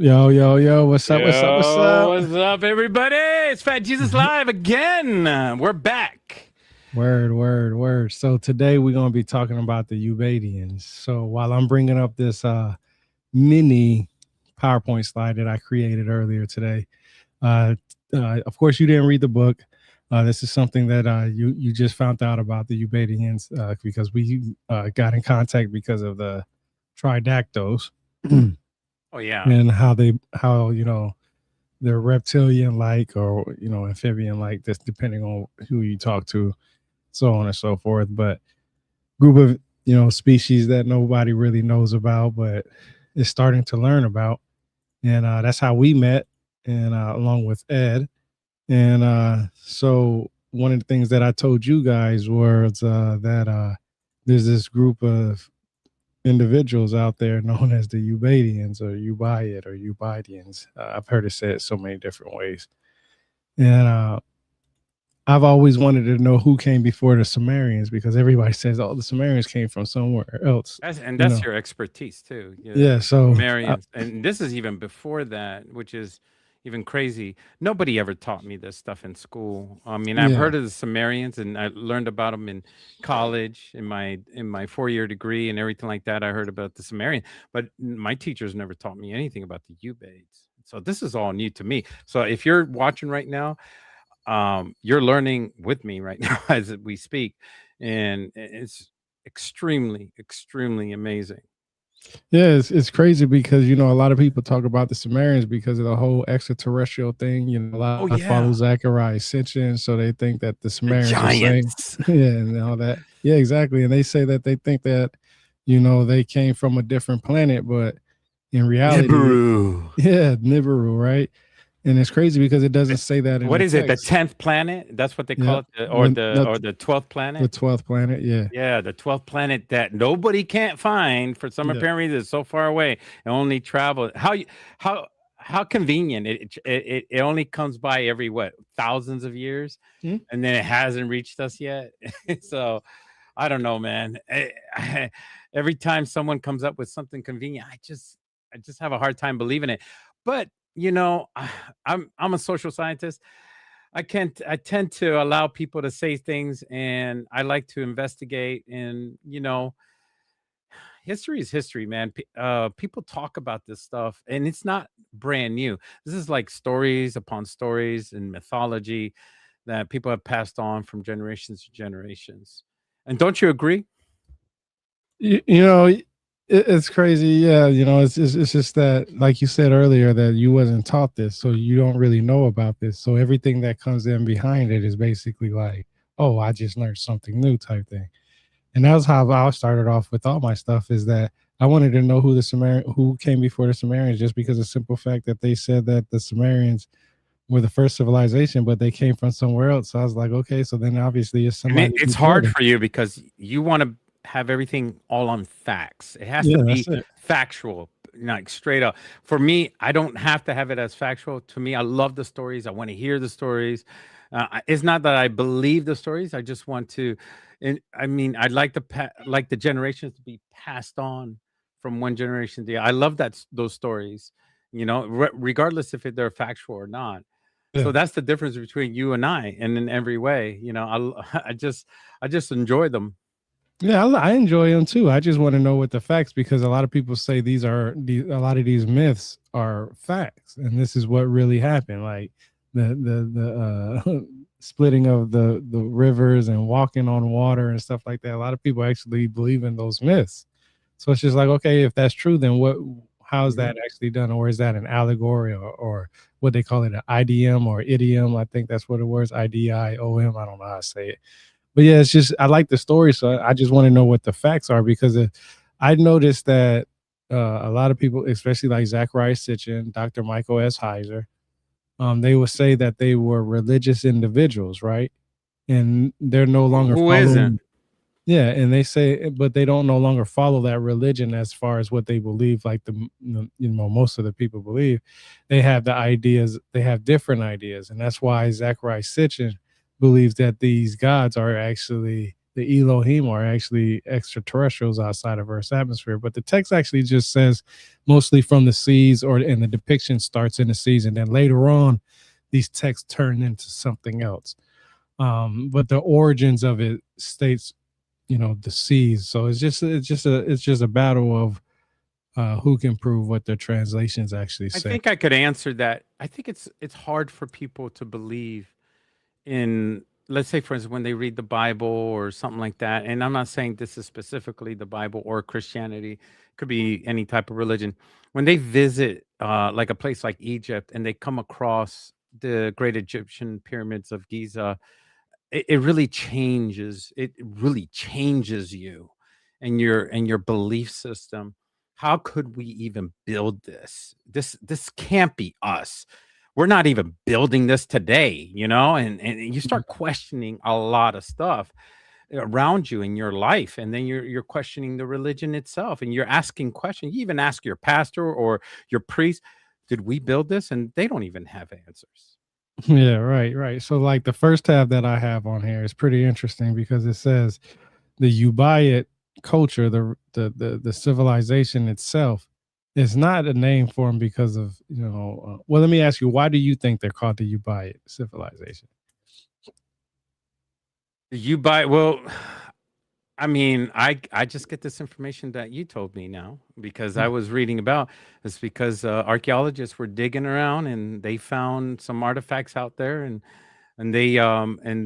Yo, yo, yo, what's up? What's up? What's Yo, up? what's up, everybody? It's Fat Jesus Live again. We're back. Word, word, word. So today we're gonna be talking about the Ubaidians. So while I'm bringing up this mini PowerPoint slide that I created earlier today, uh, of course you didn't read the book. This is something that you just found out about the Ubaidians because we got in contact because of the tridactyls Oh yeah. and how they're reptilian like or amphibian like, just depending on who you talk to, so on and so forth. But group of species that nobody really knows about but is starting to learn about, and that's how we met, and along with Ed. And so one of the things that I told you guys was that there's this group of individuals out there known as the Ubaidians or Ubaid or Ubaidians. I've heard it said so many different ways. And I've always wanted to know who came before the Sumerians, because everybody says, oh, the Sumerians came from somewhere else. That's your expertise too. Yeah. So, Sumerians, and this is even before that, which is even crazy. Nobody ever taught me this stuff in school. I mean, I've yeah. heard of the Sumerians, and I learned about them in college, in my 4-year degree, and everything like that. I heard about the Sumerian, but my teachers never taught me anything about the Ubaids. So this is all new to me. So if you're watching right now, you're learning with me right now as we speak, and it's extremely amazing. Yeah, it's crazy because a lot of people talk about the Sumerians because of the whole extraterrestrial thing. A Oh lot follow yeah, Zachariah Sitchin, so they think that the the Sumerians are saying, giants. yeah, and all that. Yeah, exactly. And they say that they think that they came from a different planet, but in reality, Nibiru. yeah, Nibiru, right? And it's crazy because it doesn't say that in What the is it? The text. 10th planet? That's what they call Yep. it, or the Not 12th the planet. 12th planet. Yeah. Yeah, the 12th planet that nobody can't find for some Yeah. apparent reason. It's so far away and only travel. How how convenient. It only comes by every what, thousands of years, Hmm? and then it hasn't reached us yet. So I don't know, man. Every time someone comes up with something convenient, I just have a hard time believing it. But I'm a social scientist. I tend to allow people to say things, and I like to investigate. And history is history, man. People talk about this stuff, and it's not brand new. This is like stories upon stories and mythology that people have passed on from generations to generations. And don't you agree? It's crazy. Yeah, it's just that, like you said earlier, that you wasn't taught this, so you don't really know about this. So everything that comes in behind it is basically like, oh, I just learned something new type thing. And that was how I started off with all my stuff. Is that I wanted to know who came before the Sumerians, just because of the simple fact that they said that the Sumerians were the first civilization, but they came from somewhere else. So I was like, okay, so then obviously it's And somebody it's before hard them. for you because you want to have everything all on facts. It has to Yeah, that's be it. factual, like straight up. For me, I don't have to have it as factual. To me, I love the stories. I want to hear the stories. It's not that I believe the stories. I just want to, and I mean, I'd like like the generations to be passed on from one generation to the. I love those stories. Regardless if they're factual or not. So Yeah. that's the difference between you and I, and in every way, I just enjoy them. Yeah, I enjoy them too. I just want to know what the facts, because a lot of people say a lot of these myths are facts, and this is what really happened. Like the splitting of the rivers and walking on water and stuff like that. A lot of people actually believe in those myths. So it's just like, okay, if that's true, then how is Mhm. that actually done, or is that an allegory, or what they call it, an idiom or idiom? I think that's what it was, IDIOM. I don't know how to say it, but yeah, it's just I like the story, so I just want to know what the facts are, because I noticed that a lot of people, especially like Zachariah Sitchin, Dr. Michael S. Heiser, they would say that they were religious individuals, right? And they're no longer Who isn't? following. Yeah, and they say, but they don't no longer follow that religion as far as what they believe. Like most of the people believe, they have the ideas. They have different ideas, and that's why Zachariah Sitchin believes that these gods are actually the Elohim are actually extraterrestrials outside of Earth's atmosphere. But the text actually just says mostly from the seas, or and the depiction starts in the seas, and then later on, these texts turn into something else. But the origins of it states, the seas. So it's just a battle of who can prove what their translations actually I say. think I could answer that. I think it's hard for people to believe in, let's say, for instance, when they read the Bible or something like that. And I'm not saying this is specifically the Bible or Christianity, it could be any type of religion. When they visit like a place like Egypt and they come across the great Egyptian pyramids of Giza, it really changes you and your belief system. How could we even build this can't be us. We're not even building this today, and you start questioning a lot of stuff around you in your life, and then you're questioning the religion itself, and you're asking questions. You even ask your pastor or your priest, did we build this? And they don't even have answers. Yeah, right, right. So like the first tab that I have on here is pretty interesting because it says the Ubaid culture, the civilization itself, is not a name for them because of well, let me ask you, why do you think they're called the Ubaid civilization? You buy well. I mean, I just get this information that you told me now because I was reading about. It's because archaeologists were digging around and they found some artifacts out there, and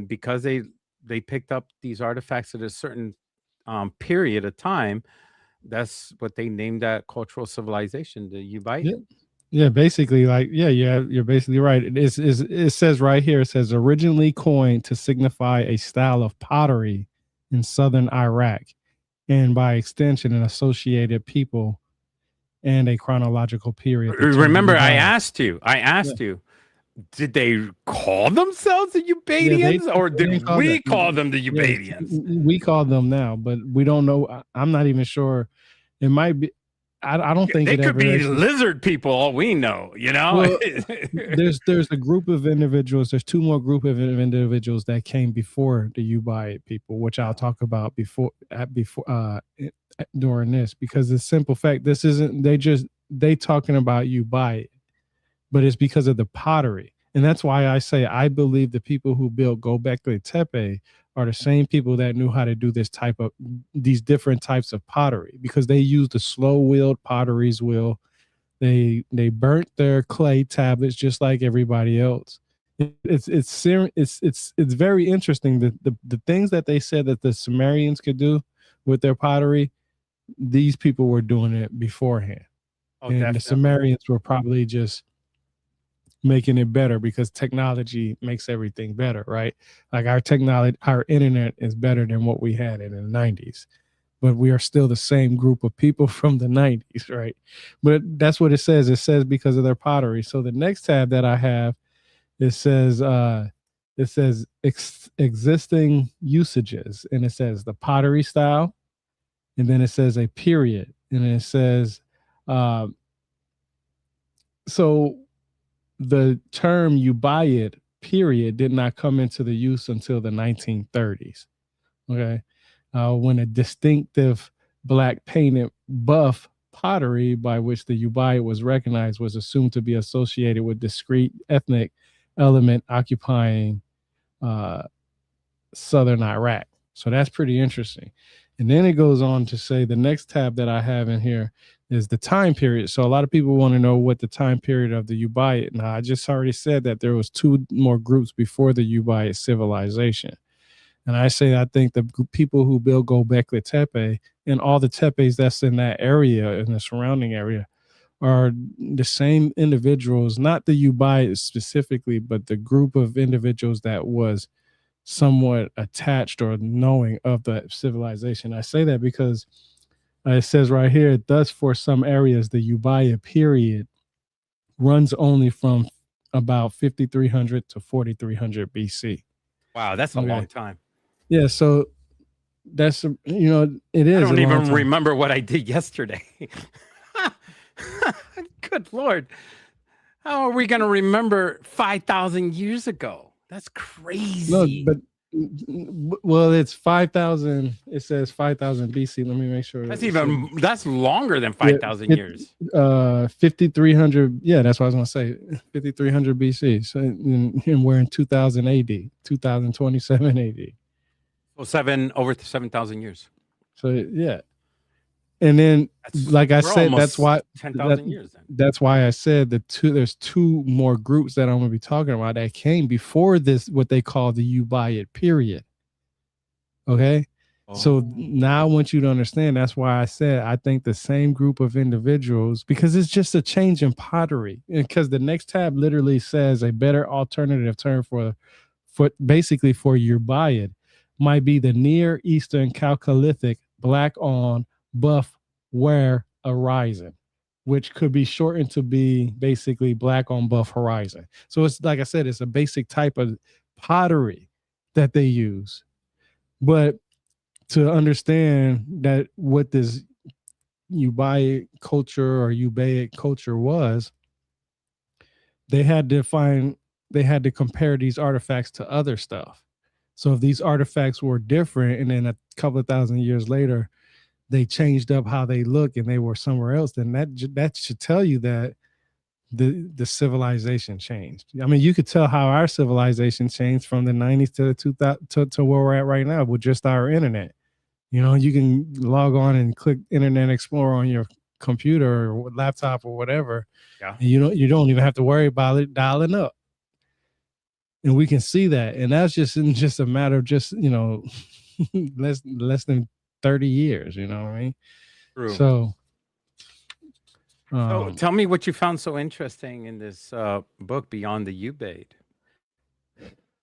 because they picked up these artifacts at a certain period of time, that's what they named that cultural civilization, the Yeah, Ubaidians. yeah, basically, like, yeah, you're basically right. It says right here, it says originally coined to signify a style of pottery in southern Iraq, and by extension, an associated people and a chronological period. The term Remember, I Ubaid. asked you. I Yeah, asked you. Did they call themselves the yeah, Ubaidians, or they didn't did call that. we call them the Yeah, Ubaidians? we call them now, but we don't know. I'm not even sure. It might be. I don't think They it could ever be actually. lizard people, all we know, you know? Well, there's a group of individuals. There's two more group of individuals that came before the Ubaid people, which I'll talk about during this, because the simple fact, this isn't they talking about Ubaid, but it's because of the pottery. And that's why I say I believe the people who built Gobekli Tepe are the same people that knew how to do these different types of pottery, because they used the slow wheeled potteries wheel. They burnt their clay tablets just like everybody else. It's very interesting that the things that they said that the Sumerians could do with their pottery, these people were doing it beforehand, Oh, and the definitely. Sumerians were probably just making it better because technology makes everything better, right? Like our internet is better than what we had in the 90s, but we are still the same group of people from the 90s, right? But that's what it says. It says because of their pottery. So the next tab that I have, it says existing usages, and it says the pottery style, and then it says a period, and it says uh, so the term "you buy it" period did not come into the use until the 1930s. Okay, when a distinctive black painted buff pottery by which the Ubaid was recognized was assumed to be associated with discrete ethnic element occupying uh, southern Iraq. So that's pretty interesting. And then it goes on to say the next tab that I have in here is the time period. So a lot of people want to know what the time period of the Ubaid. Now I just already said that there was two more groups before the Ubaid civilization. And I say I think the people who built Gobekli Tepe and all the tepes that's in that area, in the surrounding area, are the same individuals, not the Ubaid specifically, but the group of individuals that was somewhat attached or knowing of the civilization. I say that because it says right here, thus for some areas, the Ubaid period runs only from about 5300 to 4300 BC. Wow, that's a long Okay. time. Yeah. So it I is a don't long even time. remember what I did yesterday. Good Lord. How are we going to remember 5,000 years ago? That's No, crazy. Well, it's 5,000. It says 5,000 BC. Let me make sure That's it says that's longer than yeah, 5,000 years. 5,300. Yeah, that's what I was gonna say. 5,300 BC. So, and we're in 2000 AD, 2027 AD. So over 7,000 years. So yeah, and then like I We're said, almost 10,000 years then. that's why I said there's two more groups that I'm gonna be talking about that came before this, what they call the Ubaid period. Okay. So Oh, now I want you to understand, that's why I said I think the same group of individuals, because it's just a change in pottery. Because the next tab literally says a better alternative term for basically for Ubaid might be the Near Eastern Chalcolithic black on buff wear horizon, which could be shortened to be basically black on buff horizon. So it's like I said, it's a basic type of pottery that they use. But to understand that what this Ubaid culture or Ubaid culture was, they had to find they had to compare these artifacts to other stuff. So if these artifacts were different, and then a couple of thousand years later they changed up how they look and they were somewhere else, then that should tell you that the civilization changed. I mean, you could tell how our civilization changed from the 90s to the 2000 to where we're at right now with just our internet. You know, you can log on and click Internet Explorer on your computer or laptop or whatever, yeah. and you don't even have to worry about it dialing up. And we can see that, and that's just a matter of just less than 30 years. You know what I mean? True. So So um, tell me what you found so interesting in this book, Beyond the Ubaid.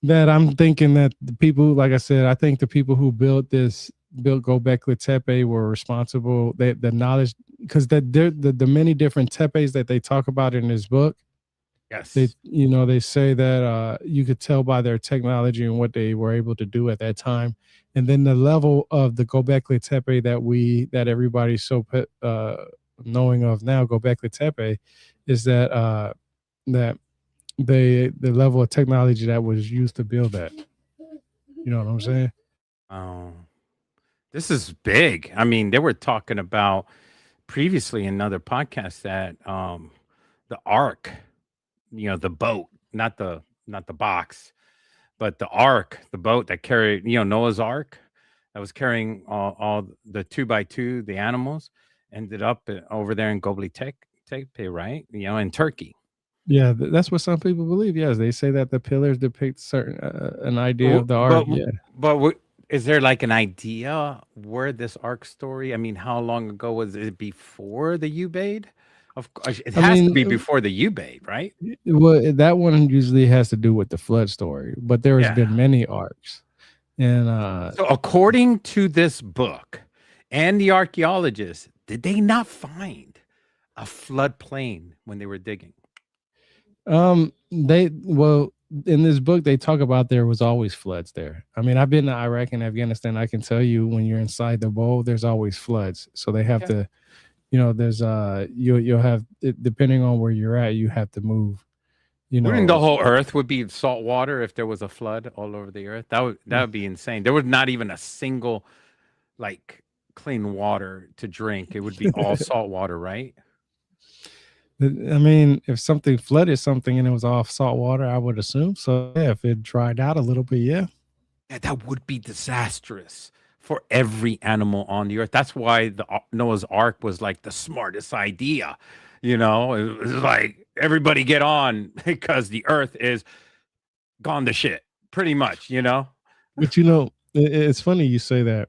that I'm thinking that the people, like I said, I think the people who built Gobekli Tepe were responsible. The knowledge, because the many different tepes that they talk about in this book, they Yes. they say that you could tell by their technology and what they were able to do at that time, and then the level of the Gobekli Tepe that everybody's so knowing of now, Gobekli Tepe, is that the level of technology that was used to build that. You know what I'm saying? Oh, this is big. I mean, they were talking about previously in another podcast that the ark, the boat, not the box, but the ark, the boat that carried, Noah's ark that was carrying all the two by two, the animals, ended up over there in Gobli Tepe, right? In Turkey. Yeah, that's what some people believe. Yes, they say that the pillars depict certain an idea W- of the ark. But Yeah, but is there like an idea where this ark story? I mean, how long ago was it before the Ubaid? Of course, it I has to be mean, before the Ubaid, right? well, that one usually has to do with the flood story, but there has Yeah. been many arcs, and So according to this book and the archaeologists, did they not find a floodplain when they were digging? they well in this book they talk about there was always floods there. I mean, I've been to Iraq and Afghanistan. I can tell you when you're inside the bowl, there's always floods. So they have Okay. to, there's you'll have depending on where you're at, you have to move. You Wouldn't the know, whole earth would be salt water if there was a flood all over the earth? That would be insane. There would not even a single like clean water to drink. It would be all salt water, right? I mean, if something flooded something and it was off salt water, I would assume so. Yeah, if it dried out a little bit, yeah. Yeah, that would be disastrous for every animal on the earth. That's why the Noah's Ark was like the smartest idea. It was like everybody get on because the earth is gone to shit, pretty much. But it's funny you say that,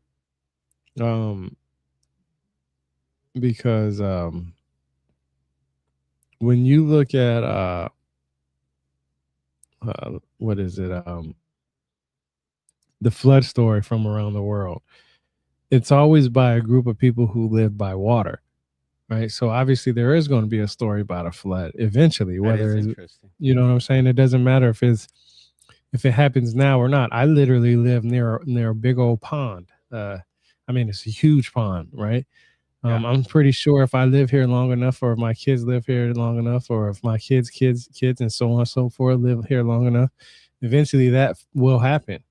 um, because when you look at what is it, the flood story from around the world, it's always by a group of people who live by water, right? So obviously there is going to be a story about a flood eventually, That is whether it's, interesting. you know what I'm saying. It doesn't matter if it happens now or not. I literally live near a big old pond. I mean, it's a huge pond, right? Yeah. I'm pretty sure if I live here long enough, or if my kids live here long enough, or if my kids, and so on and so forth live here long enough, eventually that will happen.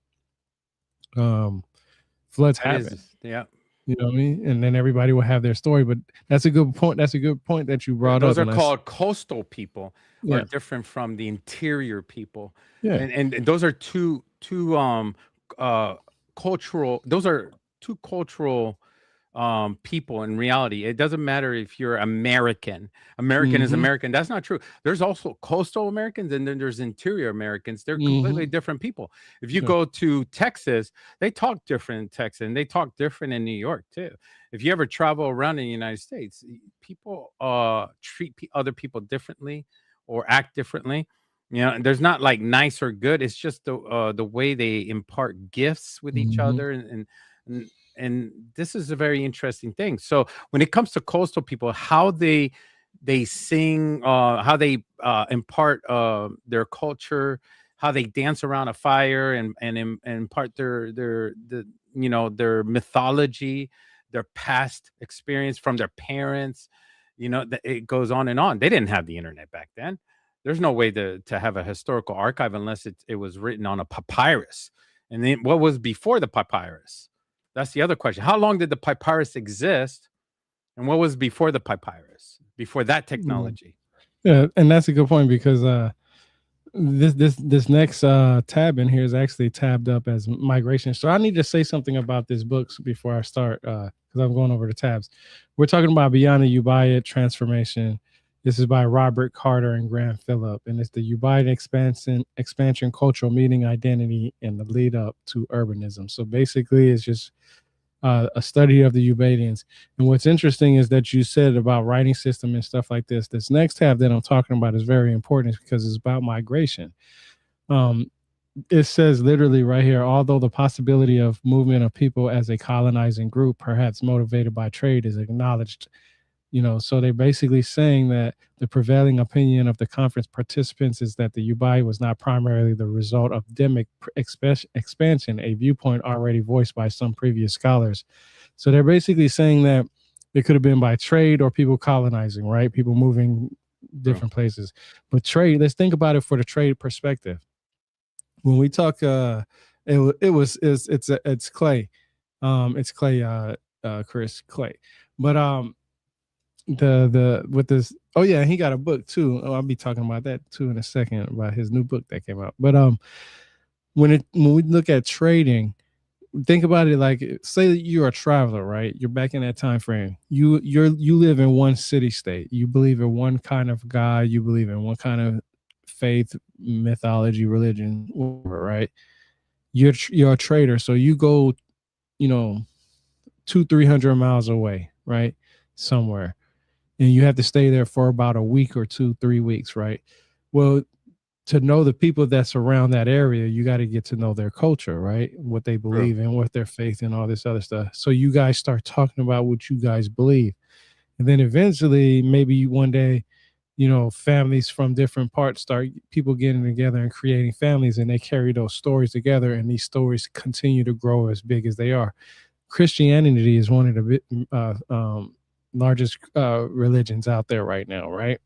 um, floods That happen. is, yeah. You know what I mean? And then everybody will have their story. But that's a good point. That's a good point that you brought Those up. are And that's called coastal people, are yeah, different from the interior people, yeah, and those are two uh cultural. Those are two cultural people in reality. It doesn't matter if you're American. American is mm-hmm, American. That's not true. There's also coastal Americans and then there's interior Americans. They're completely mm-hmm, different people. If you sure, go to Texas, they talk different in Texas and they talk different in New York too. If you ever travel around in the United States, people treat other people differently or act differently. You know, and there's not like nice or good. It's just the way they impart gifts with each mm-hmm, other, and and this is a very interesting thing. So when it comes to coastal people, how they sing, how they impart their culture, how they dance around a fire and impart the their mythology, their past experience from their parents. It goes on and on. They didn't have the internet back then. There's no way to have a historical archive unless it was written on a papyrus. And then what was before the papyrus? That's the other question. How long did the papyrus exist? And what was before the papyrus? Before that yeah. technology? Yeah, and that's a good point because this next tab in here is actually tabbed up as migration. So I need to say something about this books before I start because I'm going over the tabs. We're talking about Beyond the Ubaid Transformation. This is by Robert Carter and Graham Phillip, and it's the Ubaid expansion, cultural meaning, identity, and the lead up to urbanism. So basically, it's just a study of the Ubaindians. And what's interesting is that you said about writing system and stuff like this. This next tab that I'm talking about is very important because it's about migration. Um, it says literally right here, although the possibility of movement of people as a colonizing group, perhaps motivated by trade, is acknowledged. So they're basically saying that the prevailing opinion of the conference participants is that the Ubai was not primarily the result of demic expansion, a viewpoint already voiced by some previous scholars. So they're basically saying that it could have been by trade or people colonizing, right? People moving True. different places. But trade, let's think about it for the trade perspective. When we talk, it was it's Clay, it's Clay, Chris Clay, but the with this, oh yeah, he got a book too. Oh, I'll be talking about that too in a second about his new book that came out. But when we look at trading, think about it like, say that you're a traveler, right? You're back in that time frame. You live in one city state. You believe in one kind of God. You believe in one kind of faith, mythology, religion, whatever, right? You're a trader, so you go, you know, 200-300 miles away, right, somewhere, and you have to stay there for about a week or 2-3 weeks, right? Well, to know the people that's around that area, you got to get to know their culture, right? What they True. believe in, what their faith and all this other stuff. So you guys start talking about what you guys believe. And then eventually, maybe one day, families from different parts start people getting together and creating families, and they carry those stories together, and these stories continue to grow as big as they are. Christianity is one of the largest religions out there right now, right?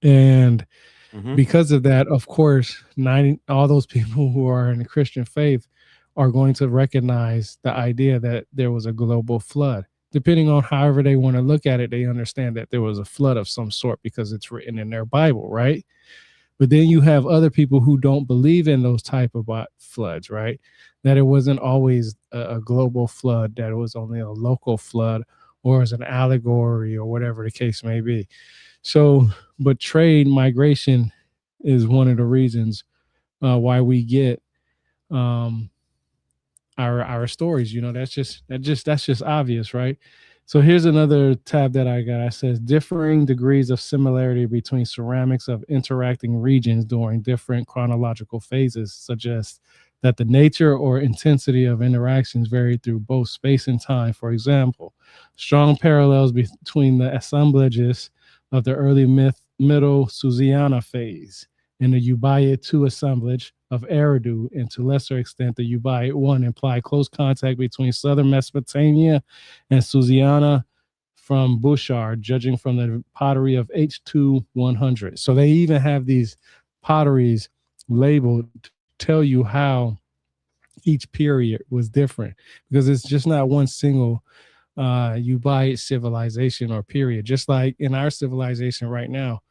And Hmm. because of that, of course, 90 all those people who are in the Christian faith are going to recognize the idea that there was a global flood. Depending on however they want to look at it, they understand that there was a flood of some sort because it's written in their Bible, right? But then you have other people who don't believe in those type of floods, right? That it wasn't always a global flood, that it was only a local flood or as an allegory or whatever the case may be. So, but trade migration is one of the reasons why we get um, our stories. That's just obvious, right? So here's another tab that I got. It says differing degrees of similarity between ceramics of interacting regions during different chronological phases suggest that the nature or intensity of interactions vary through both space and time. For example, strong parallels between the assemblages of the early middle Susiana phase and the Ubaid 2 assemblage of Eridu, and to lesser extent the Ubaid 1, imply close contact between southern Mesopotamia and Susiana from Bushar, judging from the pottery of H2 100. So they even have these potteries labeled to tell you how each period was different because it's just not one single Ubaid civilization or period. Just like in our civilization right now,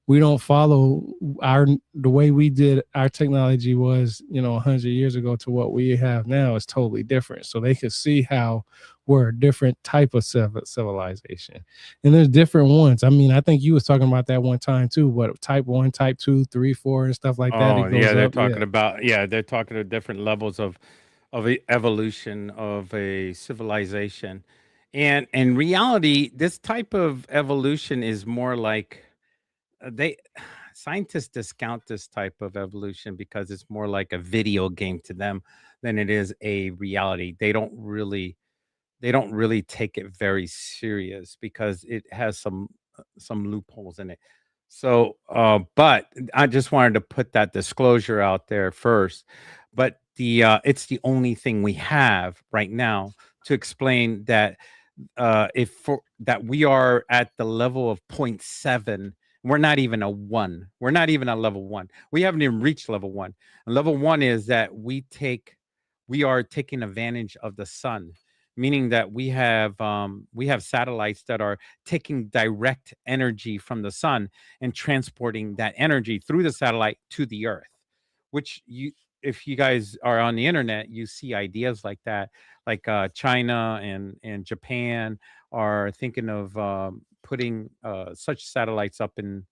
we don't follow our the way we did our technology was 100 years ago to what we have now is totally different. So they could see how we're a different type of civilization, and there's different ones. I mean, I think you was talking about that one time too. What type one, type two, three, four, and stuff like that. It Oh, yeah, goes they're up. talking Yeah. about they're talking of different levels of evolution of a civilization. And in reality, this type of evolution is more like they scientists discount this type of evolution because it's more like a video game to them than it is a reality. They don't really take it very serious because it has some loopholes in it. So, but I just wanted to put that disclosure out there first. But it's the only thing we have right now to explain that if for that we are at the level of point 0.7. We're not even a one. We're not even at level one. We haven't even reached level one. And level one is that we are taking advantage of the sun, meaning that we have satellites that are taking direct energy from the sun and transporting that energy through the satellite to the earth, which you if you guys are on the internet, you see ideas like that, like China and Japan are thinking of putting such satellites up in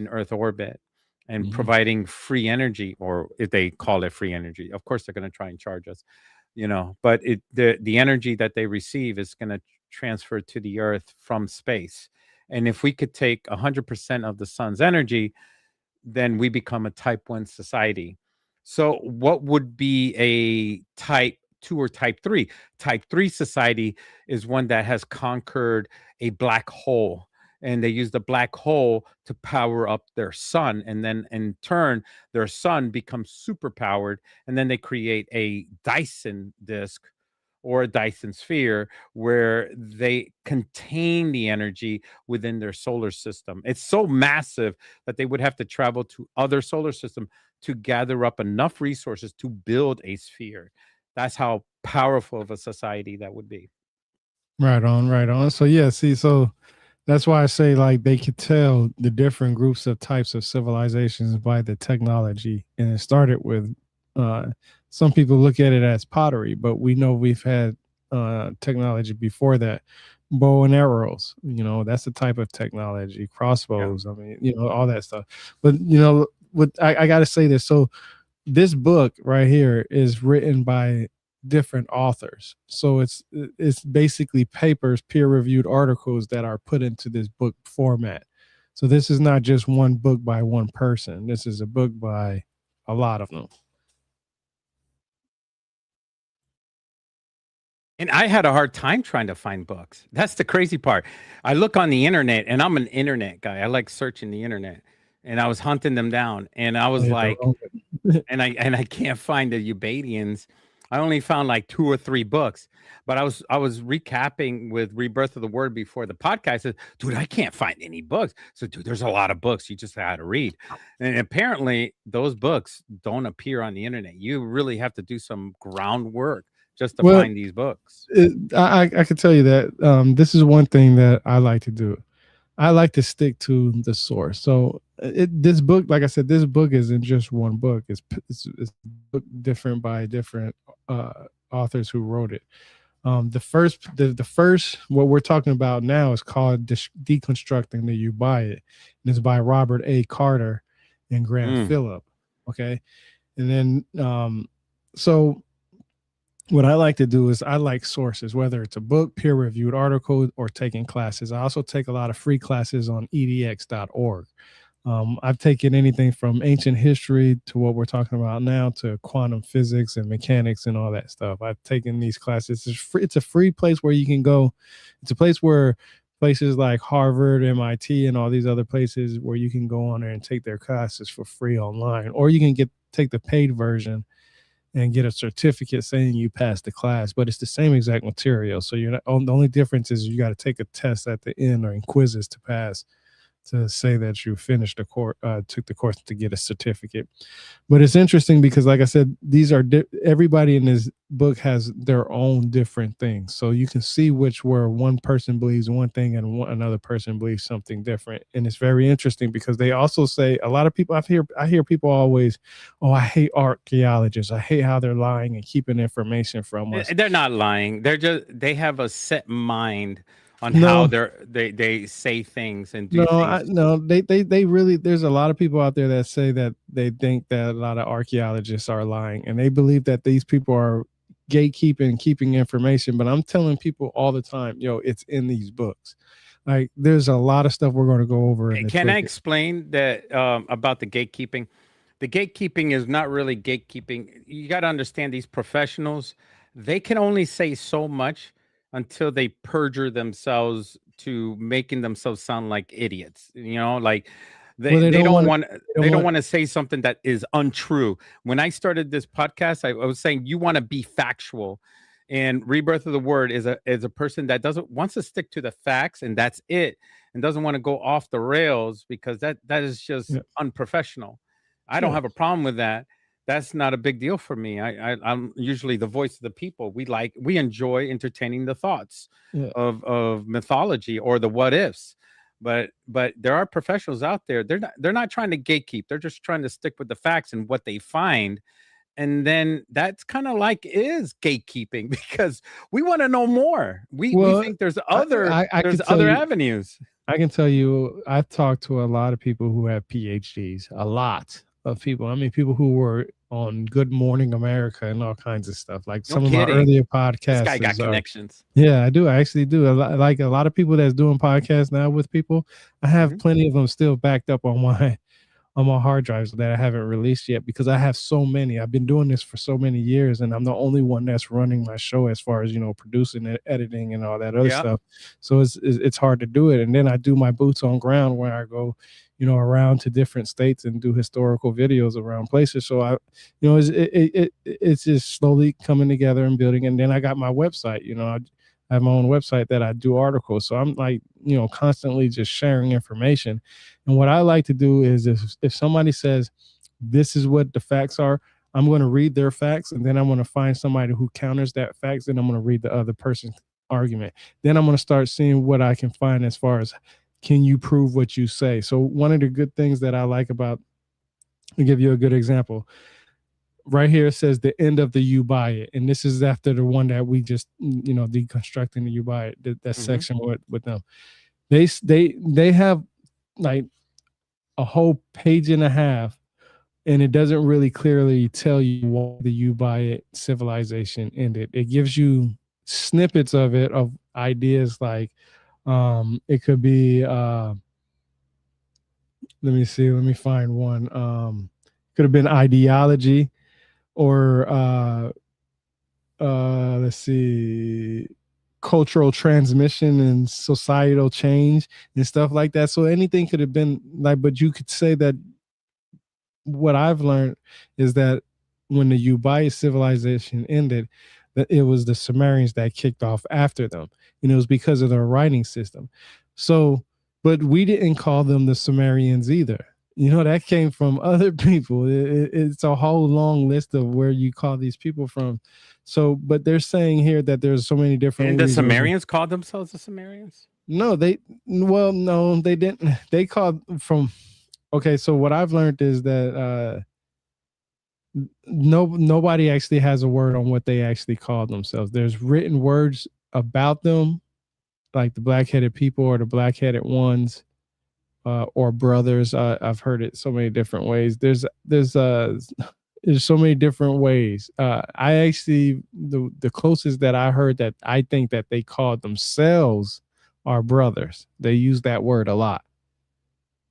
Earth orbit and Mhm. providing free energy, or if they call it free energy. Of course, they're going to try and charge us, but the energy that they receive is going to transfer to the Earth from space. And if we could take 100% of the sun's energy, then we become a type 1 society. So, what would be a type 2 or type 3? Type 3 society is one that has conquered a black hole. And they use the black hole to power up their sun. And then in turn, their sun becomes super powered. And then they create a Dyson disk or a Dyson sphere where they contain the energy within their solar system. It's so massive that they would have to travel to other solar system to gather up enough resources to build a sphere. That's how powerful of a society that would be. Right on, right on. So yeah, see, so that's why I say like they could tell the different groups of types of civilizations by the technology. And it started with uh some people look at it as pottery, but we know we've had technology before that. Bow and arrows, that's a type of technology, Yeah. crossbows, I mean, all that stuff. But what I gotta say this. So this book right here is written by different authors, so it's basically papers, peer reviewed articles that are put into this book format. So this is not just one book by one person, this is a book by a lot of them. And I had a hard time trying to find books. That's the crazy part. I look on the internet and I'm an internet guy. I like searching the internet. And I was hunting them down and I Oh, was yeah, the like, wrong one. and I can't find the Ubaidians. I only found like 2 or 3 books, but I was recapping with Rebirth of the Word before the podcast. I said, dude, I can't find any books. So, dude, there's a lot of books you just had to read. And apparently, those books don't appear on the internet. You really have to do some groundwork just to Well, find these books. I can tell you that this is one thing that I like to do. I like to stick to the source. So this book, like I said, this book isn't just one book. It's book different by different uh, authors who wrote it. The first what we're talking about now is called Deconstructing the Ubaid, and it's by Robert A. Carter and Grant Mm. Phillip. Okay, and then so what I like to do is I like sources, whether it's a book, peer reviewed article, or taking classes. I also take a lot of free classes on edx.org. I've taken anything from ancient history to what we're talking about now to quantum physics and mechanics and all that stuff. I've taken these classes. It's free. It's a free place where you can go. It's a place where places like Harvard, MIT, and all these other places where you can go on there and take their classes for free online, or you can take the paid version and get a certificate saying you passed the class, but it's the same exact material. So you're not, the only difference is you got to take a test at the end or in quizzes to pass to say that you finished the course, took the course to get a certificate. But it's interesting because, like I said, these are everybody in this book has their own different things. So you can see which where one person believes one thing and another person believes something different. And it's very interesting because they also say a lot of people. I hear people always, oh, I hate archaeologists. I hate how they're lying and keeping information from us. They're not lying. They have a set mind on how No, they say things and no, do things. no. They really. There's a lot of people out there that say that they think that a lot of archaeologists are lying, and they believe that these people are gatekeeping, keeping information. But I'm telling people all the time, yo, it's in these books. Like, there's a lot of stuff we're going to go over in this Can I book. explain that about the gatekeeping? The gatekeeping is not really gatekeeping. You got to understand these professionals, they can only say so much until they perjure themselves to making themselves sound like idiots. Like Well, they they don't don't want. want They don't they don't want. want to say something that is untrue. When I started this podcast, I was saying you want to be factual. And Rebirth of the Word is a person that doesn't wants to stick to the facts and that's it, and doesn't want to go off the rails because that is just Yeah, unprofessional. I don't yeah, have a problem with that. That's not a big deal for me. I'm usually the voice of the people. We enjoy entertaining the thoughts yeah. of mythology or the what ifs. But there are professionals out there. They're not trying to gatekeep. They're just trying to stick with the facts and what they find. And then that's kind of like is gatekeeping because we want to know more. We Well, think there's I, other I there's could tell other you. avenues. I can tell you, I've talked to a lot of people who have PhDs, a lot of people. I mean, people who were on Good Morning America and all kinds of stuff. Like No some of my kidding. earlier This guy podcasts got are, connections. yeah, I do. I actually do. Like a lot of people that's doing podcasts now with people, I have Mhm. plenty of them still backed up on my hard drives that I haven't released yet because I have so many. I've been doing this for so many years, and I'm the only one that's running my show as far as producing it, editing, and all that other Yeah. stuff. So it's hard to do it. And then I do my boots on ground where I go, around to different states and do historical videos around places. So it's just slowly coming together and building. And then I got my website. I have my own website that I do articles. So I'm like, constantly just sharing information. And what I like to do is if somebody says this is what the facts are, I'm going to read their facts and then I'm going to find somebody who counters that facts and I'm going to read the other person's argument. Then I'm going to start seeing what I can find as far as can you prove what you say. So one of the good things that I like about, I'll give you a good example. Right here it says the end of the you buy it, and this is after the one that we just deconstructing the you buy it, that Hmm. section with them. They have like a whole page and a half, and it doesn't really clearly tell you why the you buy it civilization ended. It gives you snippets of it, of ideas like it could be let me see, let me find one. Could have been ideology or let's see, cultural transmission and societal change and stuff like that. So anything could have been like, but you could say that what I've learned is that when the Ubaid civilization ended, that it was the Sumerians that kicked off after them, and it was because of their writing system. So, but we didn't call them the Sumerians either. That came from other people. It's a whole long list of where you call these people from. So, but they're saying here that there's so many different And the reasons. Sumerians called themselves the Sumerians. No, well, no, they didn't. They called from, okay, so what I've learned is that nobody actually has a word on what they actually call themselves. There's written words about them, like the black-headed people or the black-headed ones, or brothers. I've heard it so many different ways. There's so many different ways. I actually the closest that I heard that I think that they called themselves are brothers. They use that word a lot.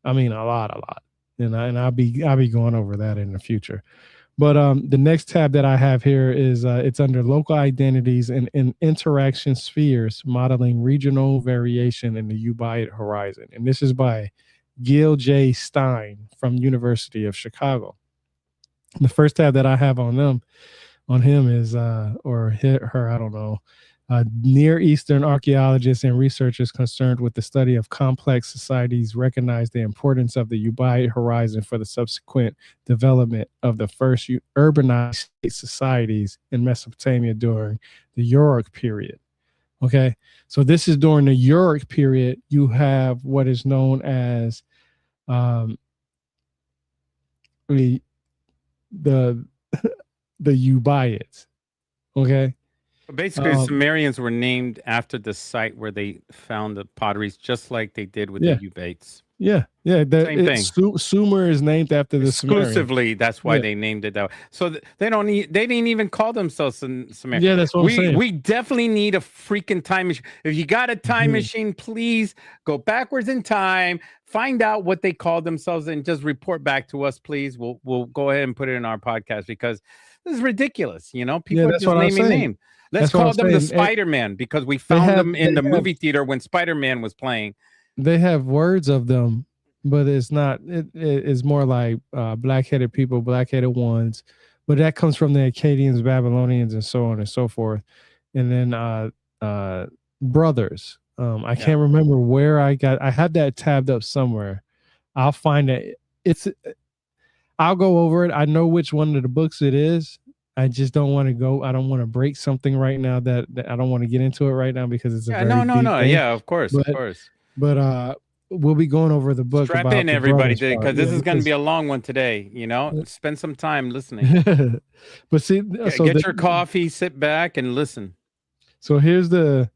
I mean, a lot, a lot. And I'll be going over that in the future. But the next tab that I have here is it's under local identities and interaction spheres, modeling regional variation in the Ubaid horizon. And this is by Gil J. Stein from University of Chicago. The first tab that I have on him is or her, I don't know. Near Eastern archaeologists and researchers concerned with the study of complex societies recognize the importance of the Ubaid horizon for the subsequent development of the first urbanized state societies in Mesopotamia during the Uruk period. Okay, so this is during the Uruk period. You have what is known as um, the the the Ubaids. Okay, Basically, the um, Sumerians were named after the site where they found the potteries, just like they did with the yeah, Ubaids. yeah. Same thing. Sumer is named after the Sumerians. Exclusively, that's why Yeah, they named it that way. So they don't need, they didn't even call themselves Sumerian. yeah. That's what I'm saying. We definitely need a freaking time machine. If you got a time Mhm. machine, please go backwards in time, find out what they called themselves, and just report back to us, please. We'll go ahead and put it in our podcast because this is ridiculous. You know, Yeah, people are that's just what I'm naming saying. names. Let's That's what I'm call them the saying. Spider Man because we They found have them in they the have movie theater when Spider Man was playing. they have words of them, but it's not. It's more like black-headed people, black-headed ones. But that comes from the Akkadians, Babylonians, and so on and so forth. And then uh, brothers. I Yeah. can't remember where I got. I have that tabbed up somewhere. I'll find it. It's. I'll go over it. I know which one of the books it is. I just don't want to go. I don't want to break something right now that I don't want to get into it right now because it's a Yeah. very No, no, deep no. thing. Yeah, of course. Of But course. but we'll be going over the book Strap about in, the everybody, brothers part. because Yeah, this is going to be because a long one today. You know, spend some time listening. but see, so Get your coffee, sit back, and listen. so here's the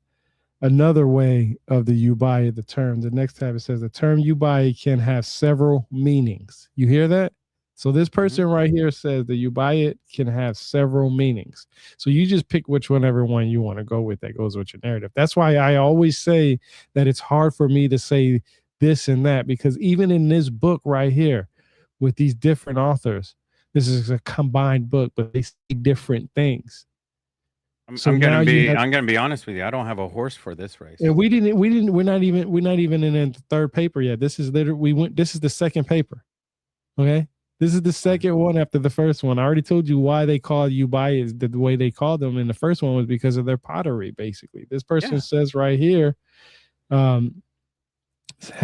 another way of the Ubai, the term. The next tab it says the term Ubai can have several meanings. You hear that? So this Mhm. person right here says the Ubaid can have several meanings. So you just pick whichever one you want to go with that goes with your narrative. That's why I always say that it's hard for me to say this and that because even in this book right here with these different authors, this is a combined book, but they say different things. So now you have I'm gonna be honest with you. I don't have a horse for this race. and we're not even in the third paper yet. This is literally this is the second paper. Okay. This is the second one after the first one. I already told you why they called Ubaids the way they called them. And the first one was because of their pottery, basically. This person Yeah. says right here, um,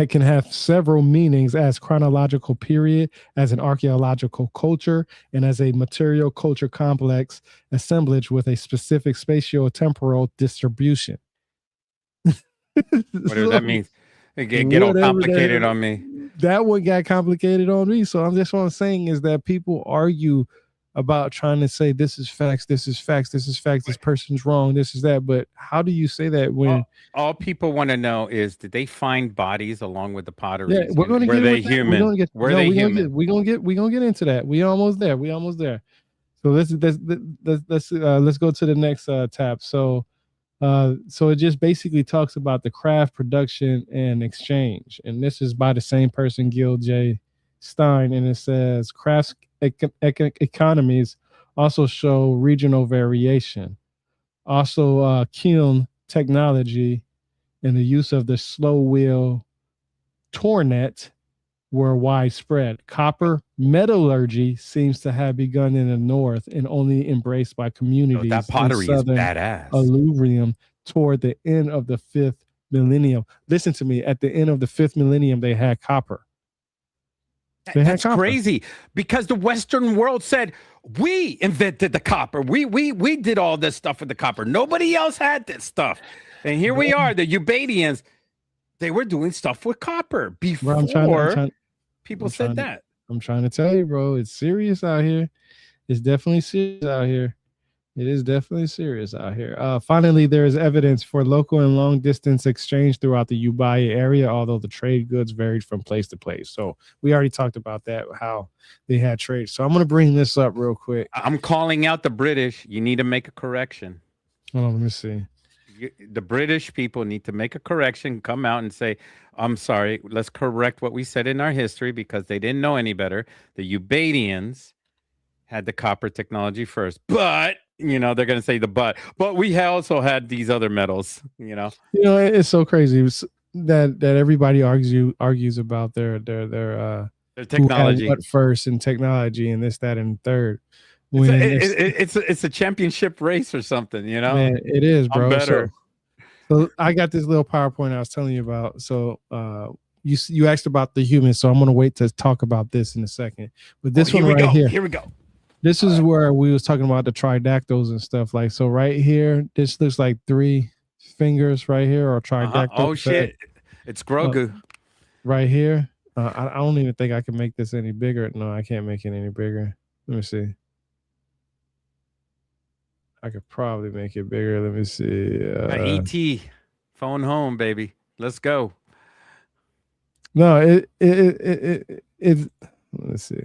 can have several meanings as chronological period, as an archaeological culture, and as a material culture complex assemblage with a specific spatio-temporal distribution. Whatever that So means. Get all whatever complicated on me. that one got complicated on me. So I'm just what I'm saying is that people argue about trying to say this is facts, this is facts, this is facts, this person's wrong, this is that. But how do you say that when All people want to know is, did they find bodies along with the yeah, potteries, we're and gonna were get they with that. We're human? gonna get Were no, they we're gonna get human? we're gonna get into that. We almost there. We almost there. So let's go to the next tab. So it just basically talks about the craft production and exchange. And this is by the same person, Gil J. Stein. And it says crafts economies also show regional variation. Also, kiln technology and the use of the slow wheel tornet were widespread. Copper metallurgy seems to have begun in the north and only embraced by No, that communities in pottery is southern badass. alluvium toward the end of the fifth millennium. Listen to me, at the end of the fifth millennium, they had copper. They had That's copper. crazy because the Western world said we invented the copper. We did all this stuff with the copper. Nobody else had this stuff, and here we are, the Ubaidians. They were doing stuff with copper Bro, before people I'm said trying to, that. I'm trying to tell you, bro. It's serious out here. It's definitely serious out here. It is definitely serious out here. Finally, there is evidence for local and long distance exchange throughout the Ubai area, although the trade goods varied from place to place. So we already talked about that, how they had trade. So I'm going to bring this up real quick. I'm calling out the British. You need to make a correction. Hold on, let me see. The British people need to make a correction, come out and say, I'm sorry, let's correct what we said in our history because they didn't know any better. The Ubaidians had the copper technology first, but they're going to say but we also had these other metals. It's so crazy that everybody argues about their Their who had technology. what first in technology and this, that, and third. It's a when it's it's a championship race or something, you know? man, it is, I'm bro. So better. so I got this little PowerPoint I was telling you about. So you asked about the humans, so I'm gonna wait to talk about this in a second. But Oh, this one here we right go. here, Here we go. this All is right. where we was talking about the tridactyls and stuff. Like so, right here, this looks like three fingers right here, or Uh-huh. tridactyl. Oh shit. It's Uh, Grogu. right here. I don't even think I can make this any bigger. No, I can't make it any bigger. Let me see. I could probably make it bigger. Let me see. ET. Phone home, baby. Let's go. No, it let's see.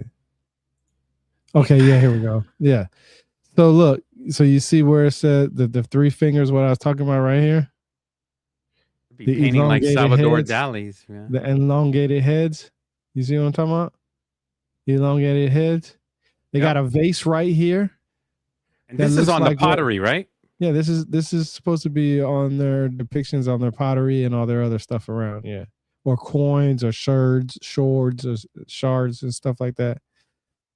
Okay, yeah, here we go. Yeah. So look, so you see where it said the three fingers, what I was talking about right here? Be The painting like elongated Salvador heads, Dali's, man. the elongated heads. You see what I'm talking about? Elongated heads. They got Yep. a vase right here And that this is looks on the like what? pottery, right? Yeah, this is supposed to be on their depictions on their pottery and all their other stuff around. Yeah, or coins or shards or shards and stuff like that.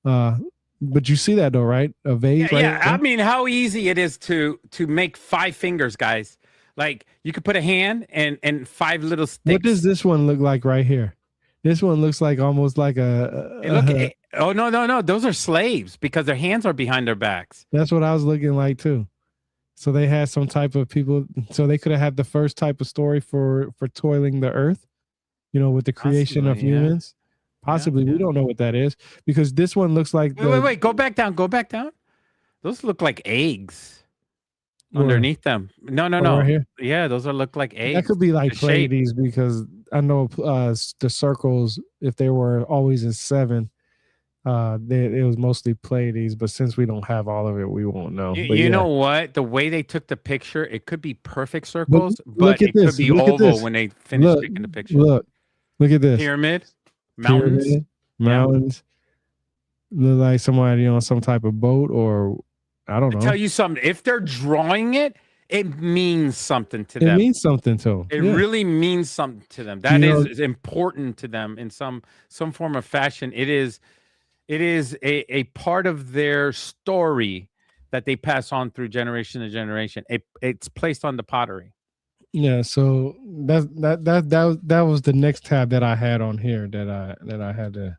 Uh, but you see that though, right? A Yeah, vase yeah. right I there. mean, how easy it is to make 5 fingers, guys. Like you could put a hand and 5 little What does sticks. this one look like right here? This one looks like almost like Hey, look. Oh no, no, no. Those are slaves because their hands are behind their backs. that's what I was looking like too. So they had some type of people. So they could have had the first type of story for toiling the earth. With the creation of Possibly, yeah, humans. yeah, Possibly, we yeah. don't know what that is because this one looks like Wait, wait, the wait. Go back down. Go back down. Those look like eggs where underneath them. No, no, oh, right no. here. Yeah, those are look like That eggs. could be like The shape. Pleiades because I know the circles, if they were always in seven, it was mostly Pleiades. But since we don't have all of it, we won't know. But You yeah, know what? The way they took the picture, it could be perfect but circles, look but at it could this. be Look at oval this. when they finish Look, taking the picture. look, look at this. Pyramid, mountains. Pyramid, Yeah. mountains, look like somebody on some type of boat, or I don't I tell know. you something. If they're drawing it, it means something to It them. means something to them. It Yeah, really means something to them. you That know. is important to them in some form of fashion. It is a part of their story that they pass on through generation to generation. It's placed on the pottery. Yeah, so that was the next tab that I had on here that I had to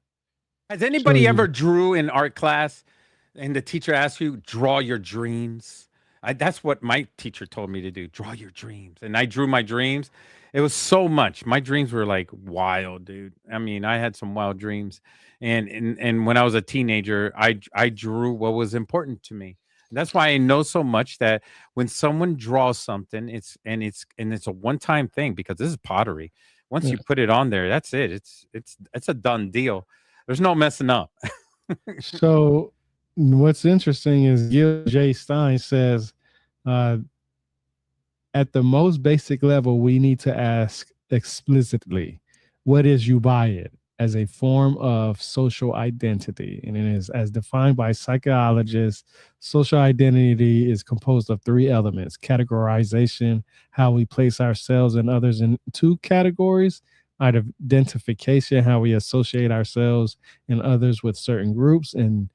Has show anybody ever you. drew in art class and the teacher asked you, draw your dreams? That's what my teacher told me to do, draw your dreams. And I drew my dreams. It was so much. My dreams were like wild, dude. I mean, I had some wild dreams. And when I was a teenager, I drew what was important to me. And that's why I know so much that when someone draws something, it's a one-time thing because this is pottery. Once Yeah. you put it on there, that's it. It's a done deal. There's no messing up. So what's interesting is Gil J. Stein says, uh, at the most basic level, we need to ask explicitly, what is Ubaid as a form of social identity? And it is as defined by psychologists, social identity is composed of three elements: categorization, how we place ourselves and others in two categories; identification, how we associate ourselves and others with certain groups; and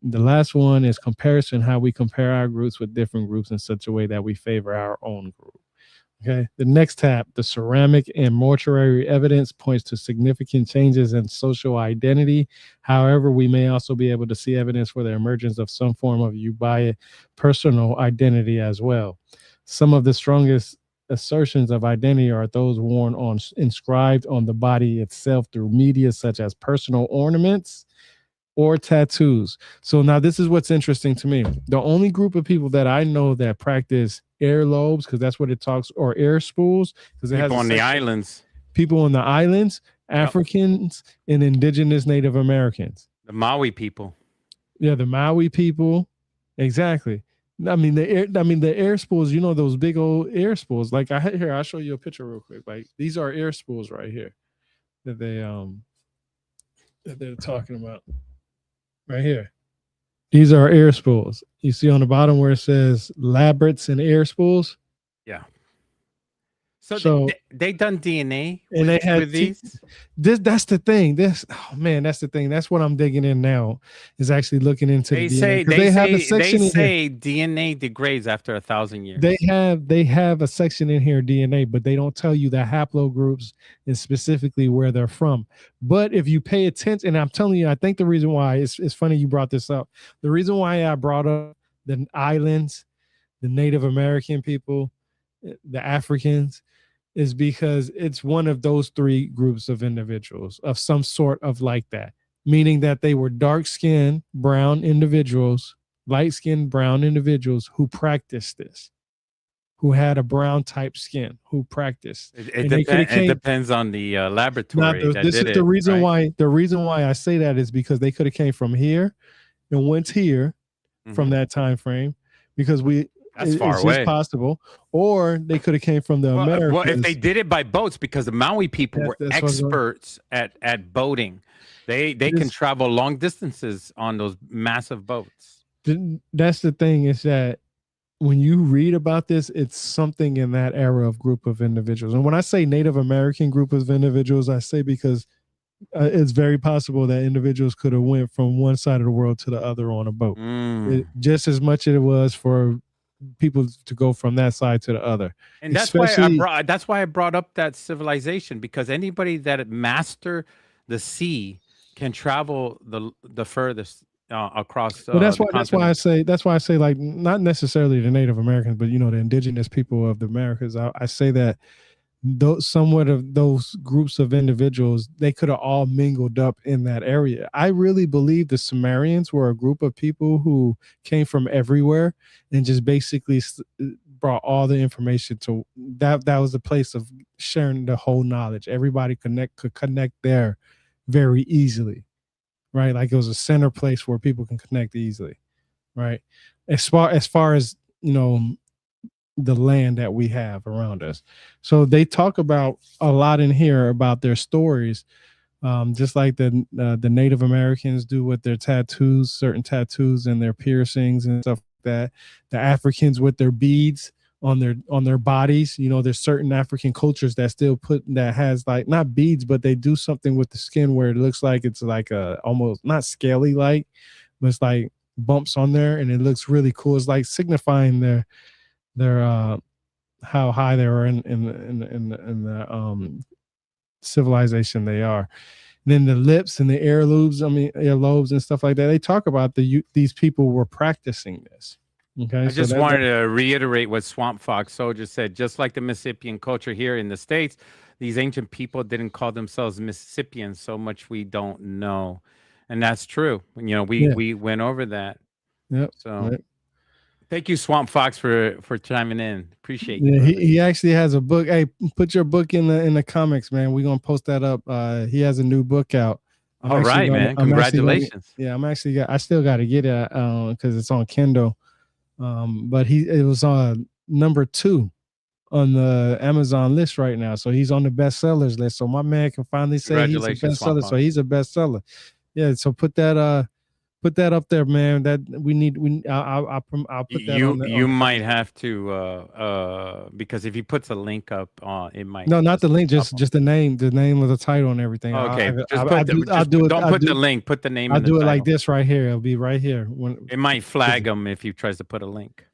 the last one is comparison, how we compare our groups with different groups in such a way that we favor our own group. Okay. The next tab, the ceramic and mortuary evidence points to significant changes in social identity. However, we may also be able to see evidence for the emergence of some form of Ubaid personal identity as well. Some of the strongest assertions of identity are those worn on inscribed on the body itself through media such as personal ornaments or tattoos. So now this is what's interesting to me. The only group of people that I know that practice earlobes, because that's what it talks, or ear spools, because it has People a on the section. islands. People on the islands, Yep. Africans, and indigenous Native Americans. The Maui people. Yeah, the Maui people. Exactly. I mean the air spools, those big old air spools. Like I'll show you a picture real quick. Like these are air spools right here that they're talking about. Right here. These are air spools. You see on the bottom where it says labrets and air spools? Yeah. So So they done DNA and they had with these. that's the thing. This oh man, that's the thing. That's what I'm digging in now is actually looking into the They DNA say because they they have a say they section in here. say DNA degrades after 1,000 years. They have a section in here DNA, but they don't tell you the haplogroups and specifically where they're from. But if you pay attention, and I'm telling you, I think the reason why it's funny you brought this up. The reason why I brought up the islands, the Native American people, the Africans, is because it's one of those three groups of individuals of some sort of like that, meaning that they were dark skinned, brown individuals, light skinned, brown individuals who practiced this, who had a brown type skin, who practiced. It And they could have depend. It came, depends on the not laboratory the, that this did is the it, reason right? why, I say that is because they could have came from here and went here from Hmm. that time frame because That's far it's just away. possible, or they could have came from the Well, if they Americas. did it by boats, because the Maui people were That's what's going. experts at boating, they can This travel long distances on those massive boats. that's the thing is that when you read about this, it's something in that era of group of individuals. And when I say Native American group of individuals, I say because it's very possible that individuals could have went from one side of the world to the other on a boat, Mm. just as much as it was for people to go from that side to the other. And Especially, that's why I brought up that civilization, because anybody that master the sea can travel the furthest across well, the continent. that's why I say like not necessarily the Native Americans, but the indigenous people of the Americas. I say that those somewhat of those groups of individuals, they could have all mingled up in that area. I really believe the Sumerians were a group of people who came from everywhere and just basically brought all the information to that was the place of sharing the whole knowledge. Everybody could connect there very easily, right? Like it was a center place where people can connect easily, right? As far as the land that we have around us. So they talk about a lot in here about their stories, just like the Native Americans do with their tattoos, certain tattoos and their piercings and stuff like that. The Africans with their beads on their bodies. There's certain African cultures that still put that has like not beads, but they do something with the skin where it looks like it's like a almost not scaly like, but it's like bumps on there, and it looks really cool. It's like signifying their how high they are in the civilization they are. And then the lips and the earlobes and stuff like that. They talk about these people were practicing this. Okay, I so just wanted to reiterate what Swamp Fox Soldier said. Just like the Mississippian culture here in the States, these ancient people didn't call themselves Mississippians, so much we don't know. And that's true. We yeah, we went over that. yep, So yep. thank you, Swamp Fox, for chiming in. Appreciate you, Yeah, he, brother. he actually has a book. Hey, put your book in the comics, man. We're gonna post that up. He has a new book out. All right, man. I'm actually gonna Congratulations. yeah, I still gotta get it because it's on Kindle. But it was on number 2 on the Amazon list right now. So he's on the bestsellers list. So my man can finally say he's a Congratulations, Swamp bestseller. So Fox. he's a bestseller. Yeah. So put that up there, man. That we need. I'll put that on You the might comic. have to because if he puts a link up, it might No, not just the link. pop Just up. the name of the title and everything. Okay, just I do. I'll do it. don't put the link. Put the name I'll in the do it like title. this right here. It'll be right here when. It might flag him if he tries to put a link.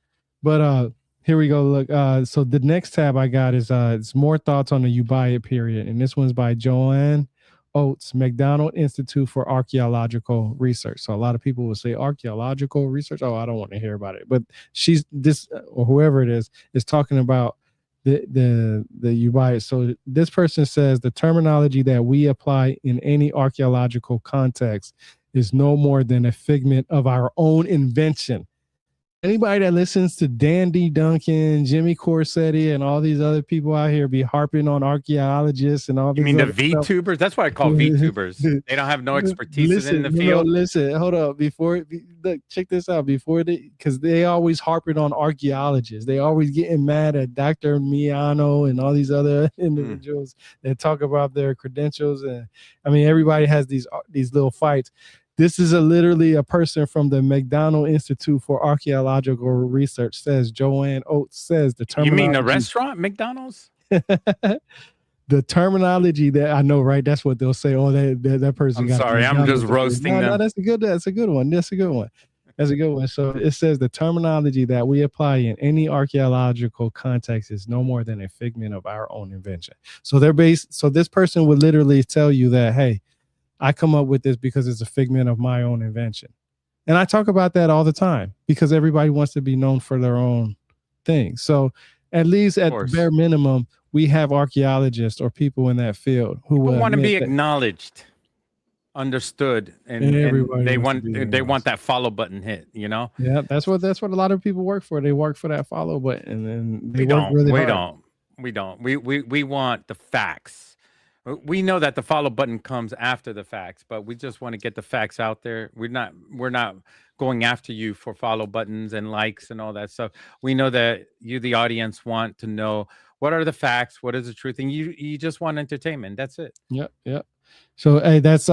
But here we go. Look, so the next tab I got is it's more thoughts on the Ubaid period, and this one's by Joanne Oates, McDonald Institute for Archaeological Research. So a lot of people will say archaeological research. Oh, I don't want to hear about it. But she's this or whoever it is talking about the Ubaid. So this person says the terminology that we apply in any archaeological context is no more than a figment of our own invention. Anybody that listens to Dandy Duncan, Jimmy Corsetti, and all these other people out here be harping on archaeologists and all You these mean the other stuff. VTubers? That's what I call VTubers. They don't have no expertise in Listen, the field. listen, hold up. Look, check this out. Because they always harping on archaeologists. They always getting mad at Dr. Miano and all these other individuals that talk about their credentials. And I mean, everybody has these little fights. This is literally a person from the McDonald Institute for Archaeological Research says, Joanne Oates says the You mean the terminology. restaurant, McDonald's? The terminology that I know, right? That's what they'll say. Oh, that person I'm got the sorry, I'm just McDonald's degree. roasting No, no, them. that's a good one. That's a good one. That's a good one. So it says the terminology that we apply in any archaeological context is no more than a figment of our own invention. So they're based. So this person would literally tell you that, hey, I come up with this because it's a figment of my own invention. And I talk about that all the time because everybody wants to be known for their own thing. So at least Of at the bare course. minimum, we have archaeologists or people in that field who People will want to admit be that acknowledged, understood, and everybody they wants to want be they want acknowledged. that follow button hit, you know? Yeah, that's what a lot of people work for. They work for that follow button and then they We work don't. really We hard. don't. We don't. We want the facts. We know that the follow button comes after the facts, but we just want to get the facts out there. We're not going after you for follow buttons and likes and all that stuff. We know that you, the audience, want to know what are the facts, what is the truth, and you just want entertainment. That's it. Yep, yep. So hey, that's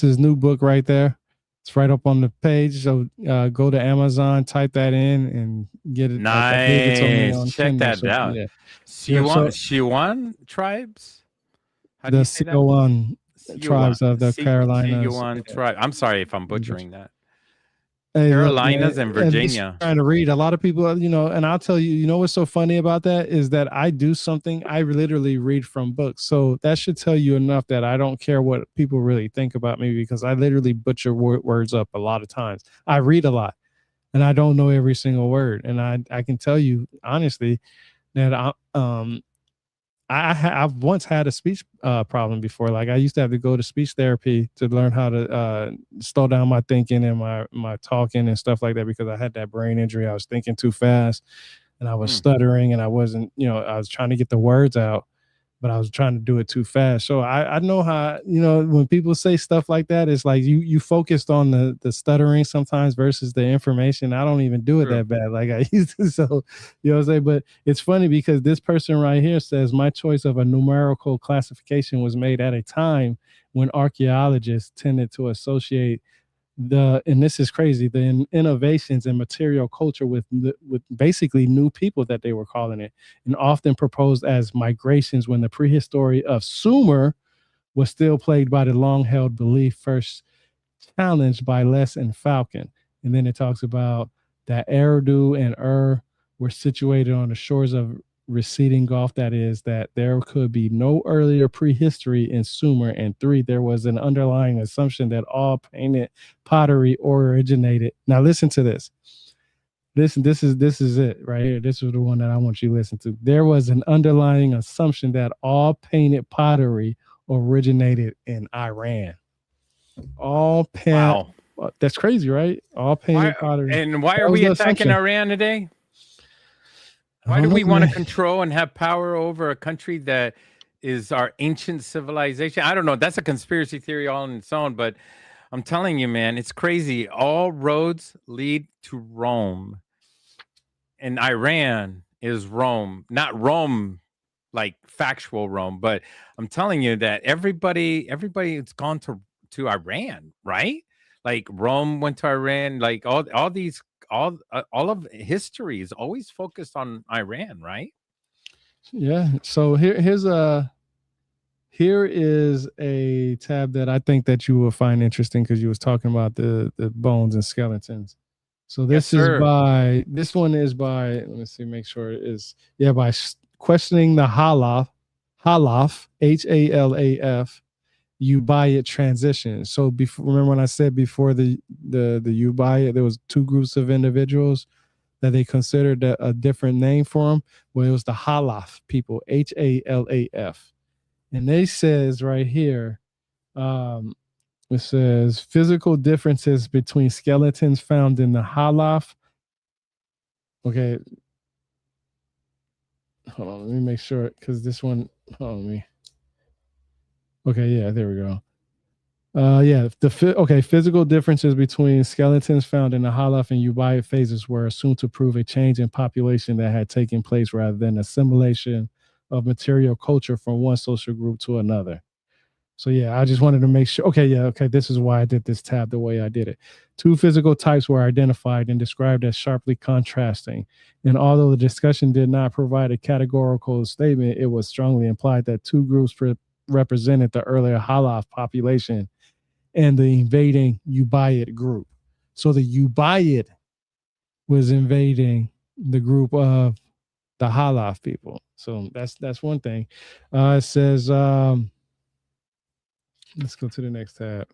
his new book right there. It's right up on the page. So go to Amazon, type that in, and get it. I gave it to me Nice. on Check Kindle. that So out. yeah, yeah. Siwan So Siwan tribes. How do the you say that? Siouan Siwan. tribes of the Carolinas. Siwan tribe. I'm sorry if I'm Yeah. butchering that. Hey, look, man, Carolinas and at least Virginia. you're trying to read. A lot of people, and I'll tell you, what's so funny about that is that I do something, I literally read from books. So that should tell you enough that I don't care what people really think about me because I literally butcher words up a lot of times. I read a lot and I don't know every single word. And I can tell you honestly that I've once had a speech problem before. Like I used to have to go to speech therapy to learn how to slow down my thinking and my talking and stuff like that because I had that brain injury. I was thinking too fast and I was Hmm, stuttering and I wasn't, I was trying to get the words out, but I was trying to do it too fast. So I know how, when people say stuff like that, it's like you focused on the stuttering sometimes versus the information. I don't even do it true. that bad like I used to. So what I'm saying? But it's funny because this person right here says my choice of a numerical classification was made at a time when archaeologists tended to associate and this is crazy, the innovations in material culture with basically new people that they were calling it, and often proposed as migrations when the prehistory of Sumer was still plagued by the long held belief first challenged by Les and Falcon. And then it talks about that Eridu and were situated on the shores of receding Gulf. That is, that there could be no earlier prehistory in Sumer. And three, there was an underlying assumption that all painted pottery originated. Now, listen to this. This is it right here. This is the one that I want you to listen to. There was an underlying assumption that all painted pottery originated in Iran. All pan Wow. That's crazy, right? All Why painted pottery. and why That are was we the attacking assumption. Iran today? I Why do don't know, we want to man. control and have power over a country that is our ancient civilization? I don't know. That's a conspiracy theory all on its own, but I'm telling you, man, it's crazy. All roads lead to Rome, and Iran is Rome, not Rome like factual Rome, but I'm telling you that everybody's gone to Iran, right? Like Rome went to Iran, like all these all of history is always focused on Iran, right? Yeah. So here is a tab that I think that you will find interesting because you was talking about the bones and skeletons. So Yes, sir. this one is by, let me see, make sure it is, yeah, by questioning the Halaf, Halaf, Ubaid transition. So before, remember when I said before the Ubaid, there was two groups of individuals that they considered a different name for them. Well, it was the Halaf people, Halaf, and they says right here, um, it says physical differences between skeletons found in the Halaf. Okay, hold on, let me make sure because this one, hold on, me. Okay, yeah, there we go. Yeah, physical differences between skeletons found in the Halaf and Ubaid phases were assumed to prove a change in population that had taken place rather than assimilation of material culture from one social group to another. So yeah, I just wanted to make sure. Okay, yeah, okay. This is why I did this tab the way I did it. Two physical types were identified and described as sharply contrasting. And although the discussion did not provide a categorical statement, it was strongly implied that two groups represented the earlier Halaf population and the invading Ubaid group. So the Ubaid was invading the group of the Halaf people. So that's one thing. It says, let's go to the next tab.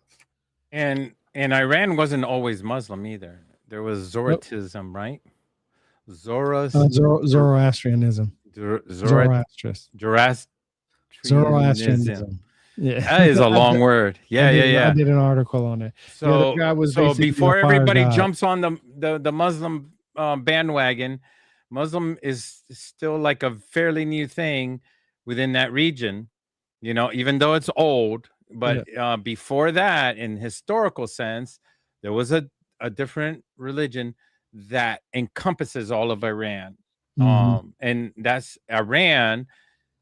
And Iran wasn't always Muslim either. There was Nope. Zoroastrianism, right? Zoros, Zor, Zoroastrianism. Zoro, Zoroastrianism. Zoroastrianism. Zoroastrianism. Yeah, That is a long word. I Yeah, yeah, did. I yeah. did an article on it. Yeah, the So, guy was so basically a before fire everybody god. jumps on the Muslim bandwagon, Muslim is still like a fairly new thing within that region. You know, even though it's old, but Yeah. before that, in historical sense, there was a different religion that encompasses all of Iran, Hmm. and that's Iran.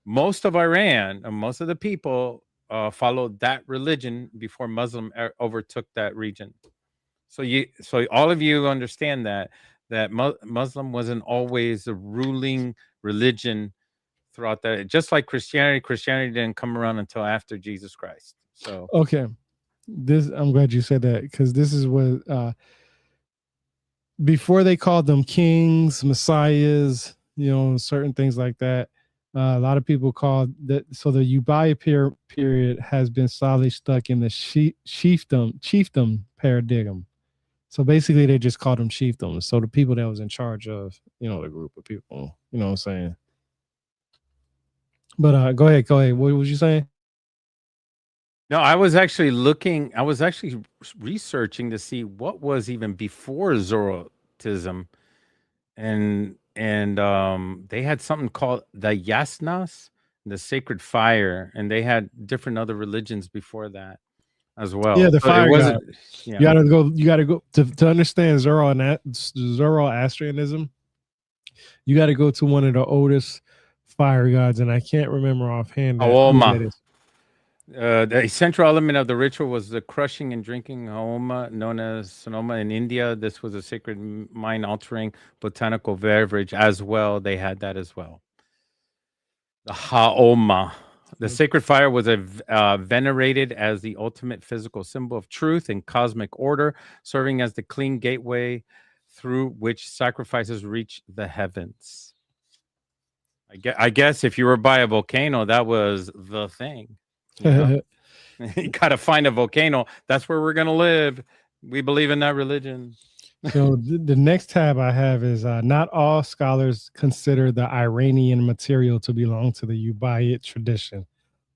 Most of Iran, most of the people followed that religion before Muslim overtook that region. So all of you understand that Muslim wasn't always a ruling religion throughout that. Just like Christianity, Christianity didn't come around until after Jesus Christ. So Okay. This I'm glad you said that because this is what before they called them kings, messiahs, certain things like that. A lot of people called that. So the period has been solidly stuck in the chiefdom paradigm. So basically, they just called them chiefdoms. So the people that was in charge of, the group of people. You know what I'm saying? But go ahead. What was you saying? no, I was actually looking. I was actually researching to see what was even before Zoroastrianism, and they had something called the Yasnas, the sacred fire, and they had different other religions before that as Yeah, well. the So it fire god. wasn't, You yeah. gotta go. You gotta go to understand Zoroastrianism. You got to go to one of the oldest fire gods, and I can't remember offhand who Aoma. that is. The central element of the ritual was the crushing and drinking Aoma, known as Sonoma in India. This was a sacred mind altering botanical beverage as well. They had that as well. The Haoma. The sacred fire was venerated as the ultimate physical symbol of truth and cosmic order, serving as the clean gateway through which sacrifices reach the heavens. I guess if you were by a volcano, that was the thing, you know? You got to find a volcano. That's where we're going to live. We believe in that religion. So the next tab I have is not all scholars consider the Iranian material to belong to the Ubaid tradition,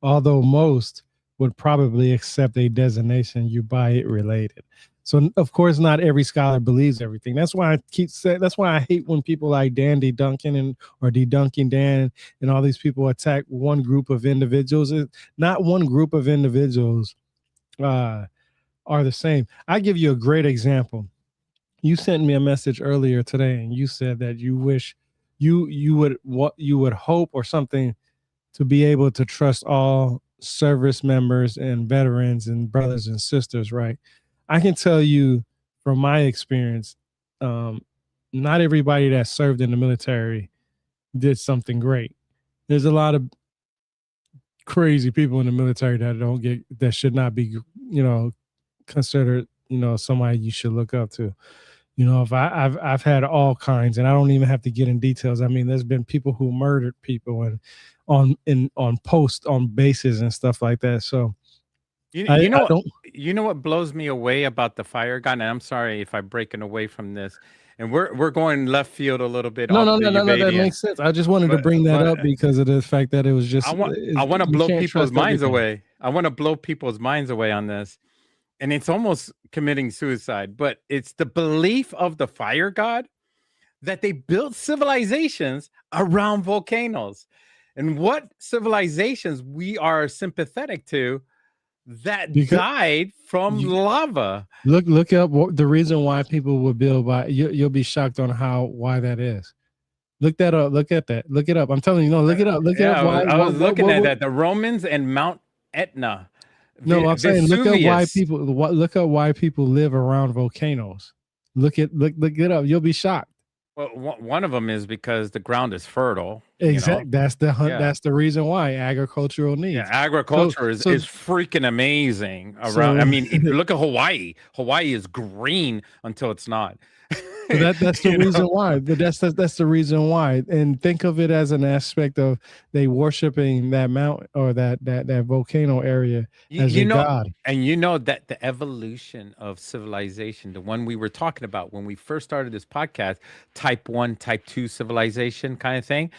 although most would probably accept a designation Ubaid related. So of course, not every scholar believes everything. That's why I keep saying. That's why I hate when people like Dan D. Duncan and or D. Duncan Dan and all these people attack one group of individuals. Not one group of individuals uh, are the same. I give you a great example. You sent me a message earlier today, and you said that you wish you would what you would hope or something to be able to trust all service members and veterans and brothers and sisters, right? I can tell you from my experience, um, not everybody that served in the military did something great. There's a lot of crazy people in the military that should not be, considered, somebody you should look up to. If I've had all kinds, and I don't even have to get in details. I mean, there's been people who murdered people and on post on bases and stuff like that. So You, I you know I what? don't. You know what blows me away about the fire god, and I'm sorry if I'm breaking away from this, and we're going left field a little bit No, off no, the no, no, no. That Ubaidian, makes sense. I just wanted to but bring that but up because of the fact that it was I just want I want to we blow can't people's trust minds everything. away. I want to blow people's minds away on this, and it's almost committing suicide. But it's the belief of the fire god that they built civilizations around volcanoes, and what civilizations we are sympathetic to that Because died from you lava. look up the reason why people would build by you'll be shocked on how why that is. Look that up. Look at that. Look it up. I'm telling you, no, look it up. Look it up. Yeah, Why? I was looking at What? that. The Romans and Mount Etna. No, I'm saying Vesuvius. look up why people live around volcanoes. Look it up. You'll be shocked. Well, one of them is because the ground is fertile. Exact. Yeah. That's the reason why agricultural Yeah, needs. So agriculture is so is freaking amazing around. so I mean, look at Hawaii. Hawaii is green until it's not. So that's the you reason know, why. But that's the reason why. And think of it as an aspect of they worshiping that mountain or that volcano area you, as you a know, god. and you know that the evolution of civilization, the one we were talking about when we first started this podcast, type one, type two civilization kind of thing.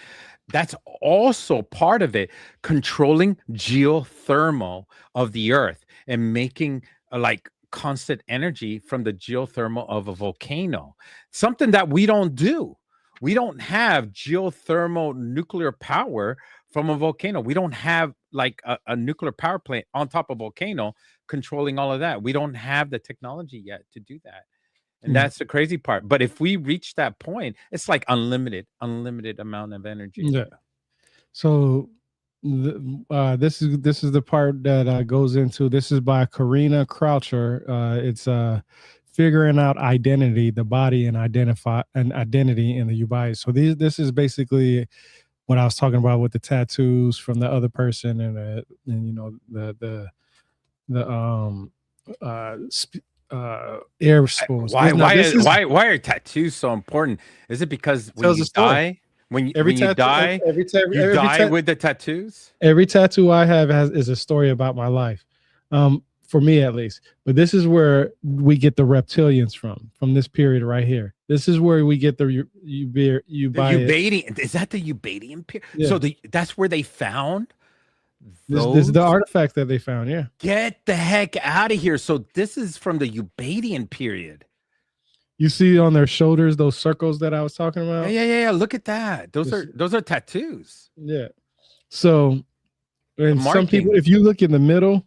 That's also part of it, controlling geothermal of the earth and making like constant energy from the geothermal of a volcano. Something that we don't do. We don't have geothermal nuclear power from a volcano. We don't have like a nuclear power plant on top of a volcano controlling all of that. We don't have the technology yet to do that. And Yeah. that's the crazy part. But if we reach that point, it's like unlimited amount of energy. Yeah. So this is the part that goes into. This is by Karina Croucher. It's figuring out identity, the body, and identify an identity in the Ubaids. So this is basically what I was talking about with the tattoos from the other person and you know the air spoons. Why Now why this is is why are tattoos so important? Is it because when tells you a story. die, Every when you tattoo, die, you die with the tattoos? every tattoo I have is a story about my life, for me at least. But this is where we get the reptilians from this period right here. This is where we get you The buy it. Ubaidian, is that the Ubaidian period? Yeah, So that's where they found this is the those? artifact that they found. Yeah, Get the heck out of here. So this is from the Ubaidian period. you see on their shoulders those circles that I was talking Yeah, about. yeah, yeah, yeah. Look at that. Those This, are those are tattoos. yeah. So, The and some people, markings. if you look in the middle,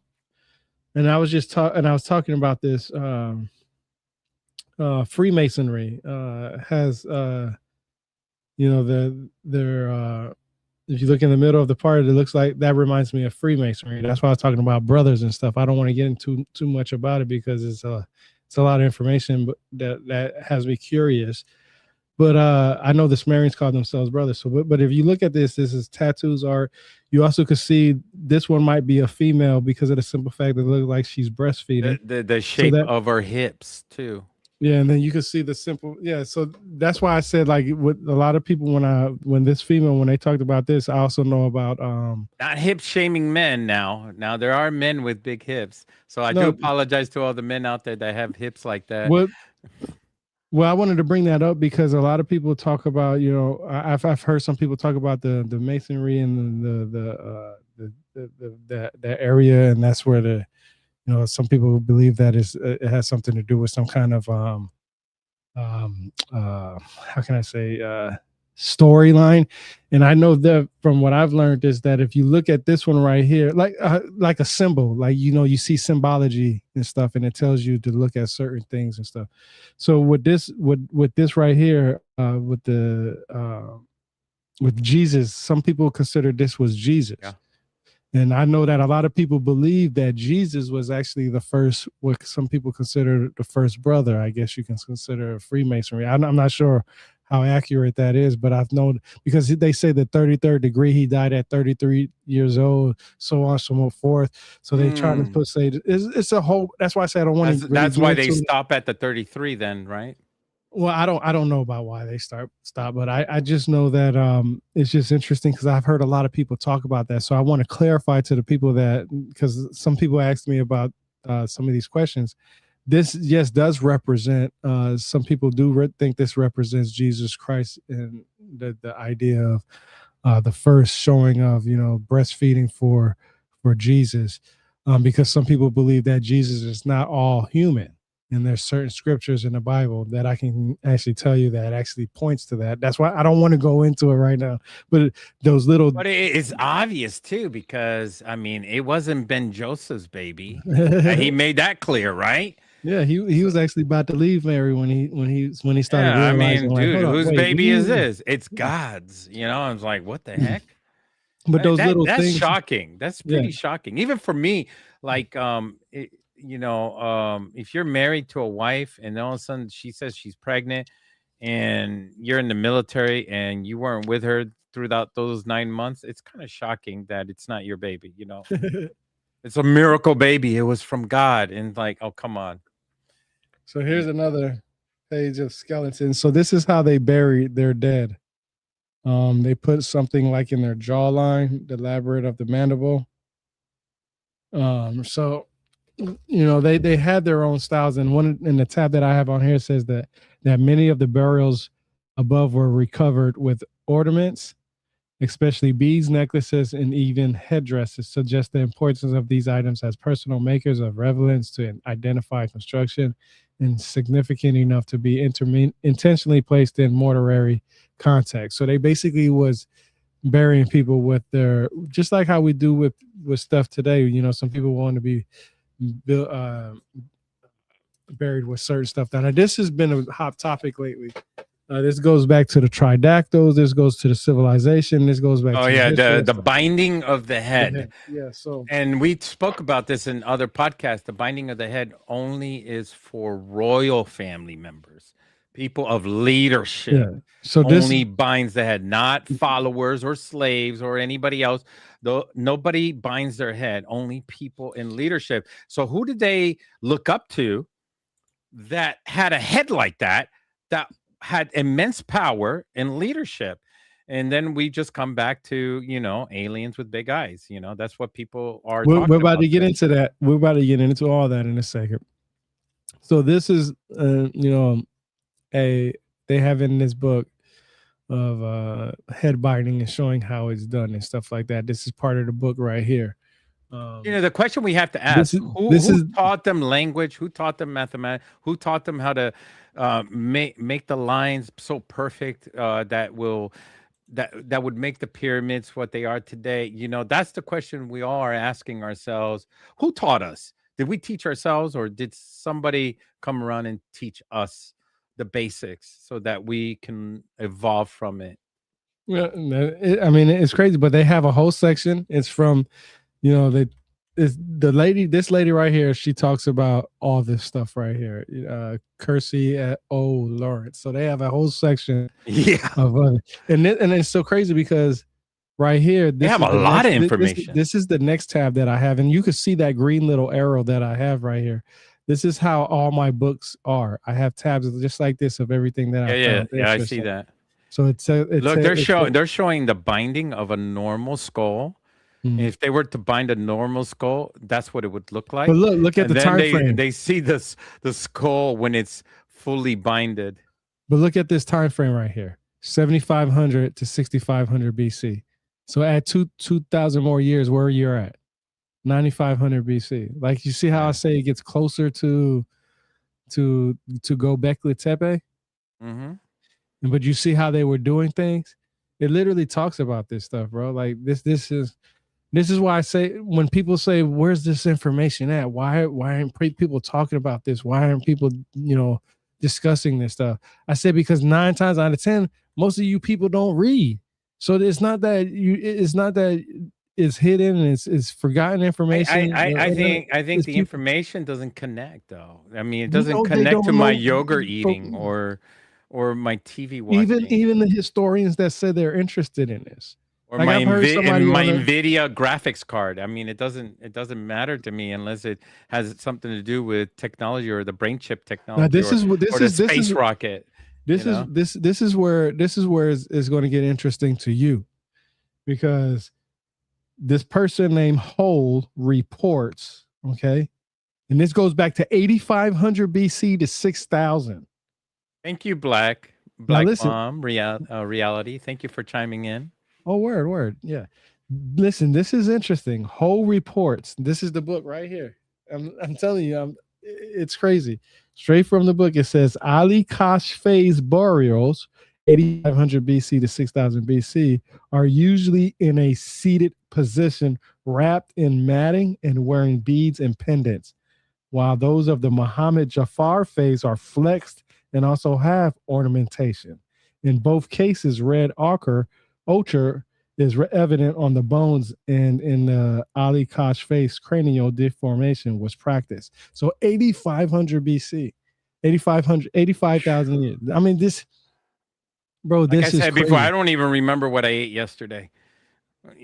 and I was talking about this. Freemasonry has you know their if you look in the middle of the part, it looks like that reminds me of Freemasonry. That's why I was talking about brothers and stuff. I don't want to get into too much about it because it's a lot of information, but that has me curious. But I know the Sumerians call themselves brothers. So, but if you look at this is tattoos art. You also could see this one might be a female because of the simple fact that it looks like she's breastfeeding. The So shape that of her hips too. yeah, and then you can see the simple yeah. So that's why I said like with a lot of people when this female when they talked about this, I also know about Not hip shaming men now. Now there are men with big hips. So I do no apologize to all the men out there that have hips like that. what well I wanted to bring that up because a lot of people talk about I've heard some people talk about the masonry and the area and that's where the some people believe that it has something to do with some kind of how can I say storyline. And I know that from what I've learned is that if you look at this one right here, like a symbol, like you see symbology and stuff, and it tells you to look at certain things and stuff. So with this right here, with Jesus, some people consider this was Jesus. Yeah. And I know that a lot of people believe that Jesus was actually the first, what some people consider the first brother. I guess you can consider Freemasonry. I'm not sure how accurate that is, but I've known because they say the 33rd degree, he died at 33 years old, so on, so forth. So they trying to say it's a whole. That's why I say I don't want to. That's why they stop at the 33 then, right? Well, I don't know about why they stop, but I just know that it's just interesting because I've heard a lot of people talk about that. So I want to clarify to the people that because some people asked me about some of these questions. This yes does represent. Some people do think this represents Jesus Christ and the idea of the first showing of breastfeeding for Jesus, because some people believe that Jesus is not all human. And there's certain scriptures in the Bible that I can actually tell you that actually points to that. That's why I don't want to go into it right now. But those little But it's obvious too, because I mean, it wasn't Ben Joseph's baby. He made that clear, right? Yeah, he was actually about to leave Mary when he started Yeah, I realizing mean, like, dude, hold on, whose wait, baby is this? It's God's. I was like, what the heck? But those little That's things, shocking. That's yeah. pretty shocking. Even for me, like if you're married to a wife and all of a sudden she says she's pregnant and you're in the military and you weren't with her throughout those 9 months, it's kind of shocking that it's not your baby. It's a miracle baby. It was from God. And like, oh, come on. So here's another page of skeletons. So this is how they buried their dead. They put something like in their jawline, the labyrinth of the mandible. So they had their own styles, and one in the tab that I have on here says that many of the burials above were recovered with ornaments, especially beads, necklaces, and even headdresses, suggest the importance of these items as personal makers of relevance to identify construction and significant enough to be intentionally placed in mortuary context. So they basically was burying people with their, just like how we do with stuff today. Some people want to be buried with certain stuff. Now this has been a hot topic lately. This goes back to the tridactyls. This goes to the civilization. This goes back Oh to yeah, the the binding of the head. Yeah. So And we spoke about this in other podcasts. The binding of the head only is for royal family members, people of leadership. yeah. So this Only binds the head, not followers or slaves or anybody else. Though nobody binds their head, only people in leadership. So who did they look up to that had a head like that had immense power and leadership? And then we just come back to, aliens with big eyes. That's what people are we're talking about about to get today. into that. We're about to get into all that in a second. So this is a they have in this book of head binding and showing how it's done and stuff like that. This is part of the book right here. The question we have to This ask: is Who this is taught them language? Who taught them mathematics? Who taught them how to make the lines so perfect that would make the pyramids what they are today? That's the question we all are asking ourselves. Who taught us? Did we teach ourselves, or did somebody come around and teach us the basics so that we can evolve from it? yeah, I mean it's crazy, but they have a whole section. It's from they is the lady, this lady right here, she talks about all this stuff right here. Kersey at O Lawrence. So they have a whole section Yeah, of and it's so crazy because right here, they this have is a the lot next of information. this is the next tab that I have, and you can see that green little arrow that I have right here. This is how all my books are. I have tabs just like this of everything that I Yeah, yeah, found yeah. I see interesting. that. So Look, they're showing the binding of a normal skull. And Mhm. if they were to bind a normal skull, that's what it would look But like. look at And the then time they frame. they see the skull when it's fully binded. But look at this time frame right here, 7,500 to 6,500 BC. So add 2,000 more years, where you're at, 9,500 BC. Like you see how I Yeah. say it gets closer to Gobekli Tepe, Hmm. but you see how they were doing things. It literally talks about this stuff, bro. Like this is why I say when people say, "Where's this information at? Why aren't people talking about this? Why aren't people discussing this stuff?" I said because 9 times out of 10, most of you people don't read. So it's not that it's hidden and it's forgotten I, I, information. I I think I think It's the people. information doesn't connect though. I mean, it doesn't No, they connect to don't my know. yogurt But eating or my TV even watching even the historians that say they're interested in this, or like my I've heard somebody my on a Nvidia graphics card. I mean, it doesn't matter to me unless it has something to do with technology or the brain chip now technology this is what or the space rocket. You know, this is where it's going to get interesting to you because this person named Hole reports, okay, and this goes back to 8,500 BC to 6,000. Thank you, Black Now Black listen, Mom Reality. Thank you for chiming in. oh word, yeah. Listen, this is interesting. Hole reports. This is the book right here. I'm telling you, it's crazy. Straight from the book, it says Ali Kosh phase burials, 8,500 BC to 6,000 BC, are usually in a seated position, wrapped in matting and wearing beads and pendants, while those of the Muhammad Jafar phase are flexed and also have ornamentation. In both cases, red ochre is evident on the bones and in the Ali Kosh face cranial deformation was practiced. So 8500 BC, 8500, 85,000 years. I mean, this, bro, Like I this is said before, I crazy. don't even remember what I ate yesterday.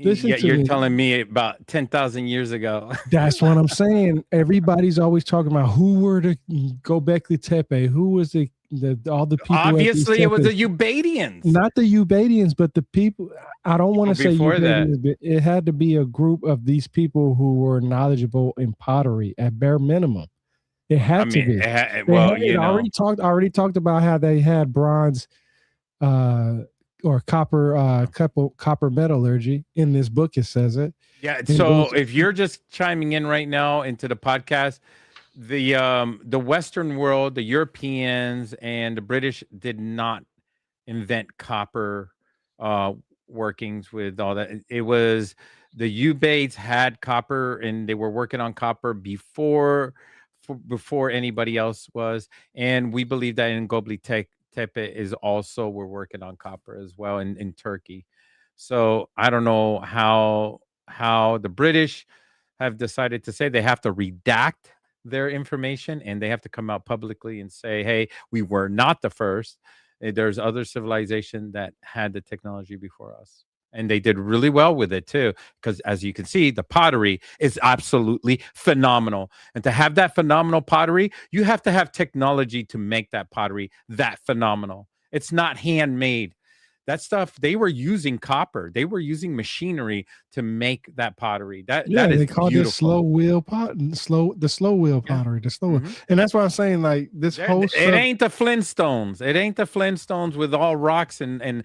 Listen Yet to you're me. telling me about 10,000 years ago. That's what I'm saying. Everybody's always talking about who were the Gobekli Tepe, who was the all the people at these Obviously, it was tepes. the Ubaidians. Not the Ubaidians, but the people. I don't want Oh, to say before that, Ubaidians, but it had to be a group of these people who were knowledgeable in pottery at bare minimum. It I had to mean, be. They well, had it already talked about how they had bronze uh or copper copper metallurgy in this book. It says it. yeah. It So goes if you're just chiming in right now into the podcast, the Western world, the Europeans and the British did not invent copper uh, workings with all that. It was the Ubaids had copper and they were working on copper before anybody else was. And we believe that in Gobli Tepe is also we're working on copper as well in Turkey. So I don't know how the British have decided to say they have to redact their information and they have to come out publicly and say, hey, we were not the first. There's other civilization that had the technology before us. And they did really well with it too, because as you can see, the pottery is absolutely phenomenal. And to have that phenomenal pottery, you have to have technology to make that pottery that phenomenal. It's not handmade. That stuff, they were using copper. They were using machinery to make that pottery. That yeah, is they called it beautiful. slow wheel Yeah. pottery, the slow wheel. Mhm. And that's why I'm saying like this whole It stuff. ain't the Flintstones. It ain't the Flintstones with all rocks and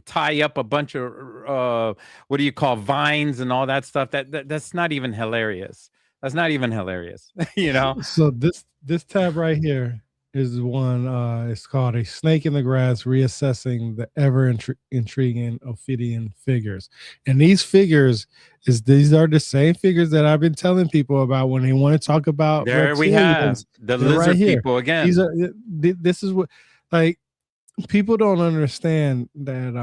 tie up a bunch of what do you call vines and all that stuff. That's not even hilarious. That's not even hilarious. You know. So this tab right here is one. It's called "A Snake in the Grass: Reassessing the Ever Intriguing Ophidian Figures." And these are the same figures that I've been telling people about when they want to talk about There we have reptilians. the They're right lizard here. people These again. are this is what, like, people don't understand that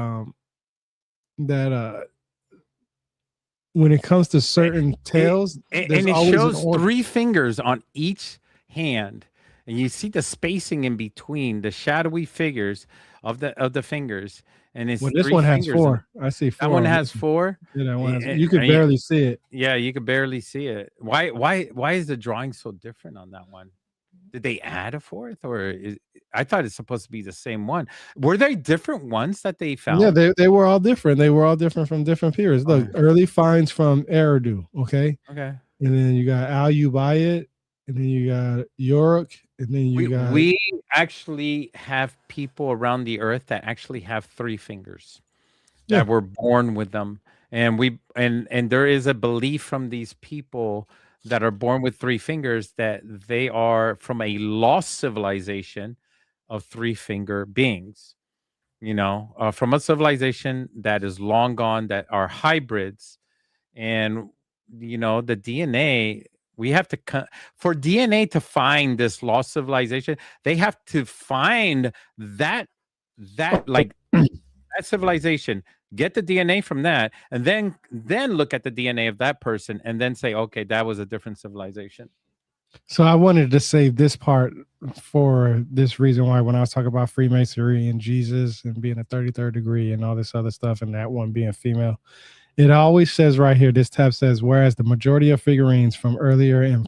when it comes to Eh, certain It, tales, there's and it always an shows order. three fingers on each hand, and you see the spacing in between the shadowy figures of the fingers, and it's Well, this three one has fingers. four. I see That four one on has this one. four. Yeah, that one has. Eh, You could eh, barely see it. Yeah, you could barely see it. Why is the drawing so different on that one? Did they add a fourth, or I thought it's supposed to be the same one? Were there different ones that they Yeah, found? they were all different. They were all different from different periods. Look, Oh, early finds from Eridu, okay, okay. and then you got Al Ubaid, and then you got Yorick, and then you got We actually have people around the earth that actually have three fingers yeah, that were born with them, and and there is a belief from these people that are born with three fingers that they are from a lost civilization of three finger beings, from a civilization that is long gone, that are hybrids. And the DNA, we have to for DNA to find this lost civilization, they have to find that like that civilization, get the DNA from that, and then look at the DNA of that person and then say, okay, that was a different civilization. So I wanted to save this part for this reason why when I was talking about Freemasonry and Jesus and being a 33rd degree and all this other stuff and that one being female, it always says right here, this tab says, whereas the majority of figurines from earlier and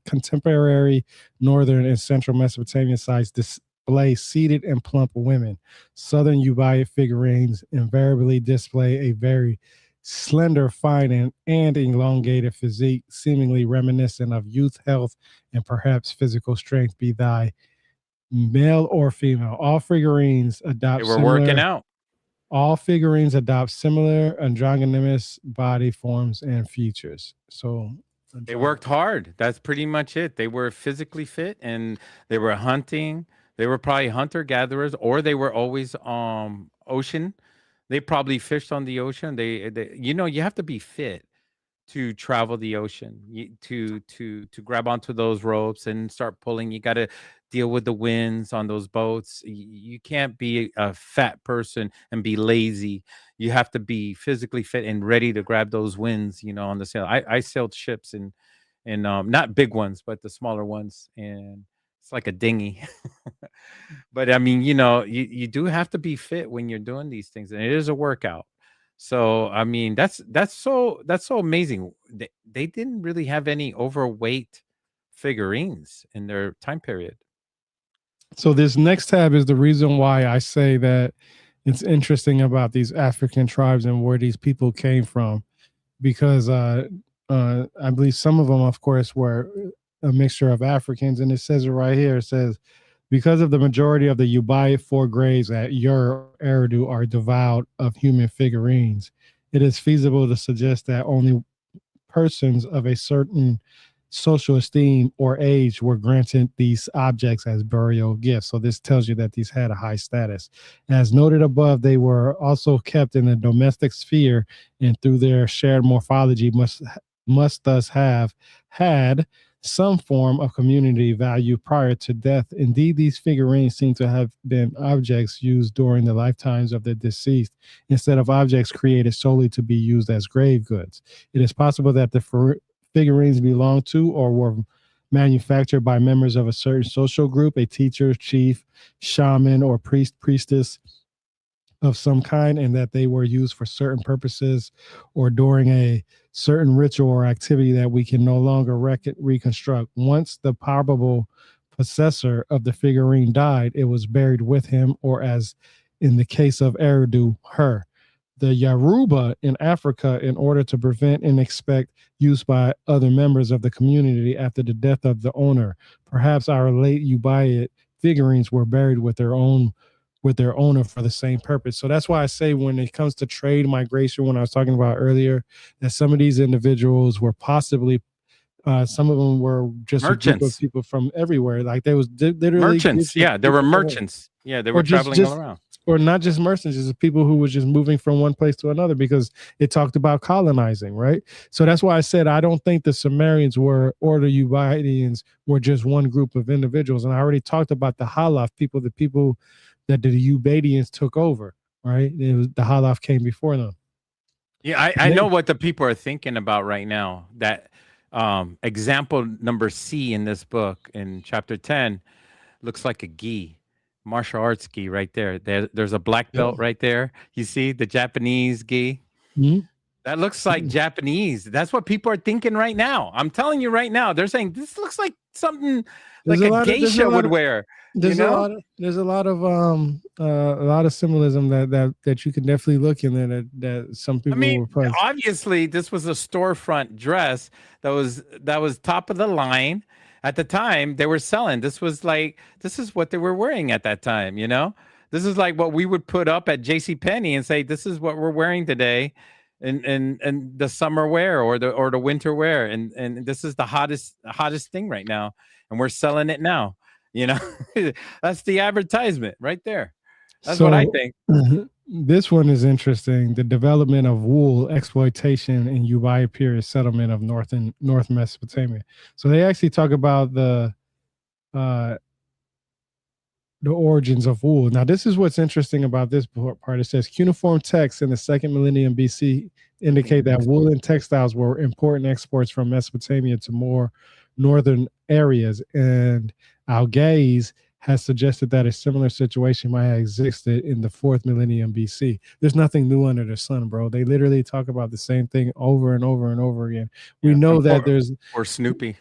contemporary northern and central Mesopotamian sites display seated and plump women, southern Ubaid figurines invariably display a very slender, fine, and elongated physique, seemingly reminiscent of youth, health, and perhaps physical strength, be thy male or female. They were working out. All figurines adopt similar androgynous body forms and features. So, They worked hard. That's pretty much it. They were physically fit and they were hunting. They were probably hunter gatherers, or they were always ocean. They probably fished on the ocean. You have to be fit to travel the ocean, to grab onto those ropes and start pulling. You got to deal with the winds on those boats. You can't be a fat person and be lazy. you have to be physically fit and ready to grab those wins, on the sail. I sailed ships and not big ones, but the smaller ones, and it's like a dinghy. But I mean, you do have to be fit when you're doing these things, and it is a workout. So I mean, that's so amazing. They didn't really have any overweight figurines in their time period. So this next tab is the reason why I say that it's interesting about these African tribes and where these people came from, because I believe some of them, of course, were a mixture of Africans, and it says it right here. It says, because of the majority of the Ubaid four graves at Ur or Eridu are devout of human figurines, it is feasible to suggest that only persons of a certain social esteem or age were granted these objects as burial gifts. So this tells you that these had a high status. As noted above, they were also kept in the domestic sphere, and through their shared morphology must thus have had some form of community value prior to death. Indeed, these figurines seem to have been objects used during the lifetimes of the deceased instead of objects created solely to be used as grave goods. It is possible that the figurines belonged to or were manufactured by members of a certain social group, a teacher, chief, shaman, or priestess of some kind, and that they were used for certain purposes or during a certain ritual or activity that we can no longer reconstruct. Once the probable possessor of the figurine died, it was buried with him, or as in the case of Eridu, her. The Yoruba in Africa, in order to prevent and expect use by other members of the community after the death of the owner. Perhaps our late Ubaid figurines were buried with their owner for the same purpose. So that's why I say when it comes to trade migration, when I was talking about earlier, that some of these individuals were possibly some of them were just a group of Merchants, people from everywhere. Like there was literally merchants, yeah, there were merchants. Yeah, they or were just traveling all just around. or not just merchants, just people who were just moving from one place to another, because it talked about colonizing, right? So that's why I said I don't think the Sumerians were or the Ubaidians were just one group of individuals. And I already talked about the Halaf people, the people that the Ubaidians took over, right? It was the Halaf came before them. Yeah, I know what the people are thinking about right now. That example number C in this book in chapter 10 looks like a gi, martial arts gi right there. There's a black Yeah. belt right there. You see the Japanese gi? Mhm. That looks like Japanese. That's what people are thinking right now. I'm telling you right now. They're saying this looks like something There's like a a lot of geisha would wear, you know? there's a lot of symbolism that you can definitely look in there that some I people mean, were probably. obviously, this was a storefront dress that was top of the line at the time. They were selling. This is what they were wearing at that time. This is like what we would put up at J.C. Penney and say, "This is what we're wearing today." And the summer wear or the winter wear, and this is the hottest thing right now, and we're selling it now. You know, that's the advertisement right there. That's what I So think. this one is interesting. The development of wool exploitation in Ubaid period settlement of North Mesopotamia. So they actually talk about uh, the origins of wool. Now, this is what's interesting about this part. It says cuneiform texts in the second millennium BC indicate that woolen textiles were important exports from Mesopotamia to more northern areas, and Algaiz has suggested that a similar situation might have existed in the fourth millennium BC. There's nothing new under the sun, bro. They literally talk about the same thing over and over and over again. We Yeah, know and that poor, there's poor Snoopy.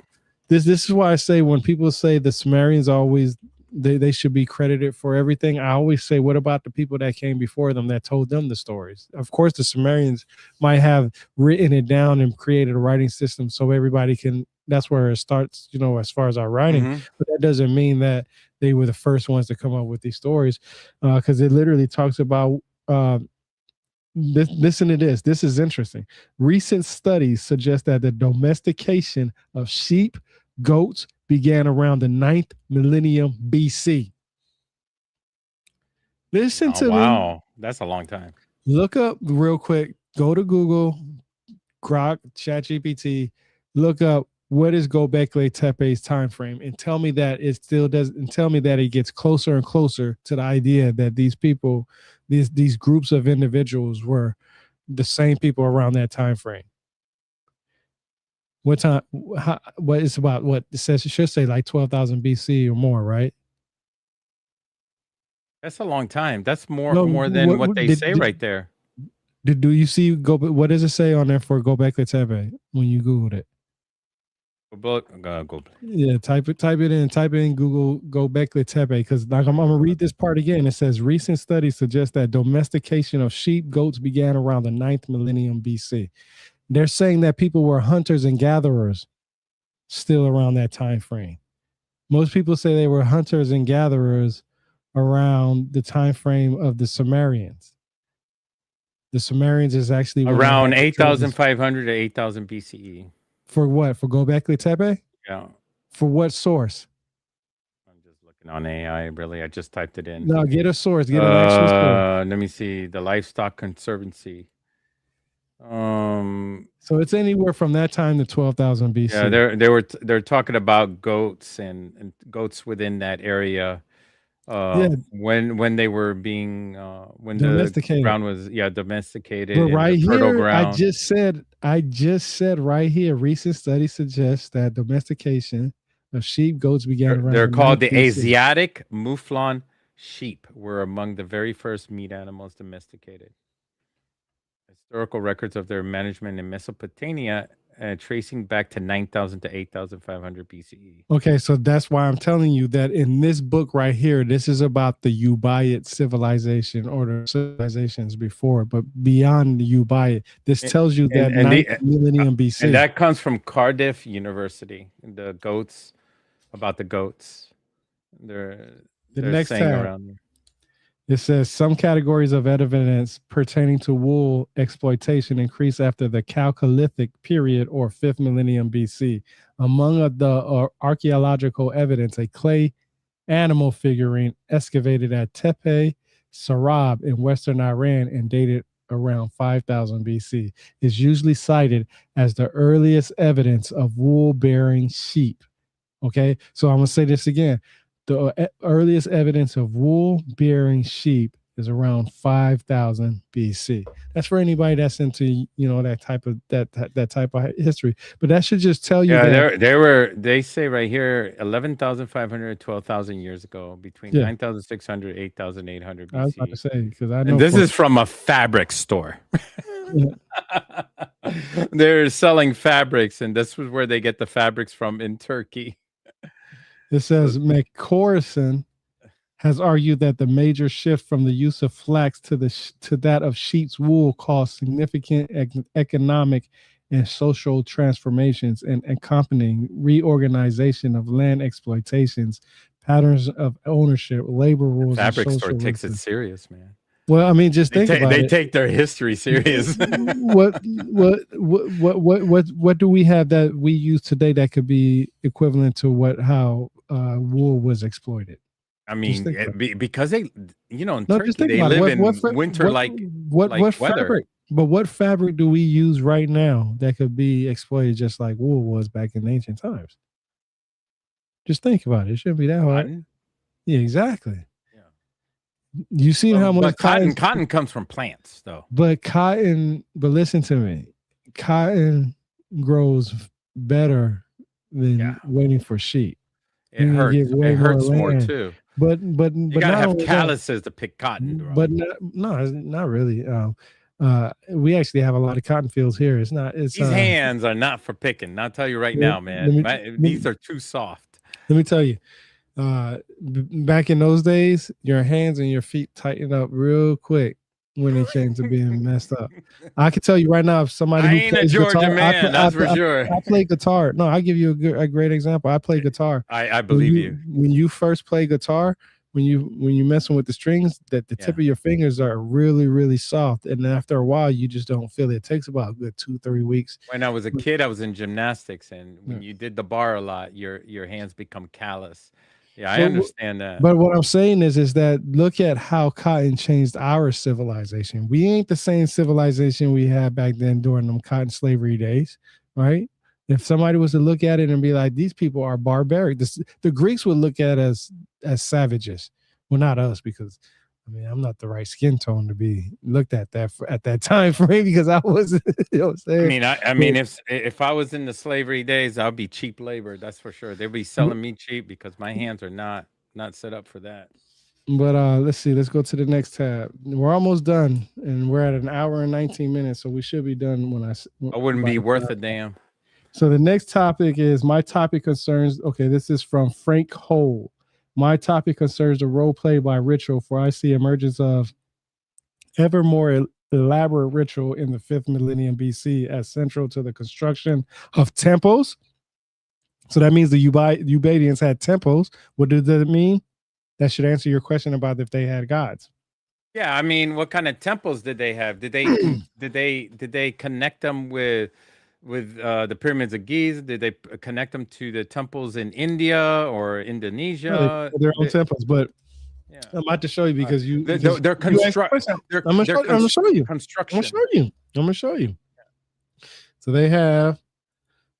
this is why I say when people say the Sumerians always they should be credited for everything, I always say, what about the people that came before them that told them the stories? Of course, the Sumerians might have written it down and created a writing system so everybody can. That's where it starts, as far as our writing. Mhm. But that doesn't mean that they were the first ones to come up with these stories, because it literally talks about. Listen to this. This is interesting. Recent studies suggest that the domestication of sheep, goats began around the ninth millennium BC. Listen Oh, to me. wow. That's a long time. Look up real quick. Go to Google, Grok, ChatGPT. Look up what is Gobekli Tepe's time frame, and tell me that it still does, and tell me that it gets closer and closer to the idea that these people, these groups of individuals were the same people around that time frame. What time? What it's about? What it says? It should say like 12,000 BC or more, right? That's a long time. That's more No, more than what they say right there. do you see go? What does it say on there for Gobekli Tepe when you Googled it? Go. Yeah, type it in, Google Gobekli Tepe, because like I'm gonna read this part again. It says recent studies suggest that domestication of sheep, goats began around the 9th millennium BC. They're saying that people were hunters and gatherers still around that time frame. Most people say they were hunters and gatherers around the time frame of the Sumerians. The Sumerians is actually around 8,500 to 8,000 BCE. For what? For Gobekli Tepe? Yeah. For what source? I'm just looking on AI. Really, I just typed it in. No, get a source. Get an actual source. Let me see. The Livestock Conservancy. So it's anywhere from that time to 12,000 BC. Yeah, they're talking about goats and goats within that area. When they were being when the ground was domesticated. But right here, I just said right here, recent studies suggest that domestication of sheep, goats began around. They're called the Asiatic mouflon sheep. Were among the very first meat animals domesticated. Historical records of their management in Mesopotamia, tracing back to 9,000 to 8,500 BCE. Okay, so that's why I'm telling you that in this book right here, this is about the Ubaid civilization or the civilizations before, but beyond the Ubaid, this tells you that 9th millennium BC. And that comes from Cardiff University. The goats, about the goats. They're next saying tab. Around there. It says some categories of evidence pertaining to wool exploitation increased after the Chalcolithic period or 5th millennium BC. Among the archaeological evidence, a clay animal figurine excavated at Tepe Sarab in western Iran and dated around 5,000 BC is usually cited as the earliest evidence of wool-bearing sheep. Okay, so I'm going to say this again. The earliest evidence of wool-bearing sheep is around 5,000 BC. That's for anybody that's into that type of history. But that should just tell you. Yeah, they say right here 11,500 12,000 years ago, between 9,600 8,800 BC. I was about to say because I know. And this is from a fabric store. They're selling fabrics, and this was where they get the fabrics from in Turkey. It says McCorson has argued that the major shift from the use of flax to that of sheep's wool caused significant economic and social transformations and accompanying reorganization of land exploitations, patterns of ownership, labor rules. Fabric store takes it serious, man. Well, I mean, just think about it. They take their history serious. What do we have that we use today that could be equivalent to how wool was exploited? I mean, because they, in Turkey, they live in winter like weather. Fabric? But what fabric do we use right now that could be exploited just like wool was back in ancient times? Just think about it. It shouldn't be that hard. Cotton? Yeah, exactly. You seen how much cotton comes from plants, though. But listen to me. Cotton grows better than waiting for sheep. It hurts. It hurts more too. But you gotta have calluses to pick cotton. Bro. But not really. We actually have a lot of cotton fields here. It's not. These hands are not for picking. I'll tell you right now, man. These are too soft. Let me tell you. Back in those days, your hands and your feet tightened up real quick when it came to being messed up. I can tell you right now, if somebody who plays guitar, I play guitar. No, I'll give you a great example. I play guitar. I believe you. When you first play guitar, when you messing with the strings, that the tip of your fingers are really, really soft, and after a while, you just don't feel it. It takes about a good 2-3 weeks. When I was a kid, I was in gymnastics, and when you did the bar a lot, your hands become callous. Yeah, I understand that. But what I'm saying is that look at how cotton changed our civilization. We ain't the same civilization we had back then during them cotton slavery days, right? If somebody was to look at it and be like, these people are barbaric, the Greeks would look at us as savages. Well, not us, because I mean, I'm not the right skin tone to be looked at that at that time frame because I was, you know what I'm I saying? mean, I mean, if I was in the slavery days, I'd be cheap labor. That's for sure. They'd be selling me cheap because my hands are not set up for that. But let's see. Let's go to the next tab. We're almost done, and we're at an hour and 19 minutes, so we should be done I wouldn't by be the worth time. a damn. So the next topic is my topic concerns. Okay, this is from Frank Hole. My topic concerns the role played by ritual, for I see emergence of ever more elaborate ritual in the 5th millennium BC as central to the construction of temples. So that means the Ubaidians had temples. What does that mean? That should answer your question about if they had gods. Yeah, I mean, what kind of temples did they have? Did they connect them with the pyramids of Giza? Did they connect them to the temples in India or No, they Indonesia? had their own temples, but Yeah, I'm about to show you because their you asked the construct question. their I'm gonna their show. I'm gonna show you. I'm gonna construction. show you. I'm gonna show you. So they have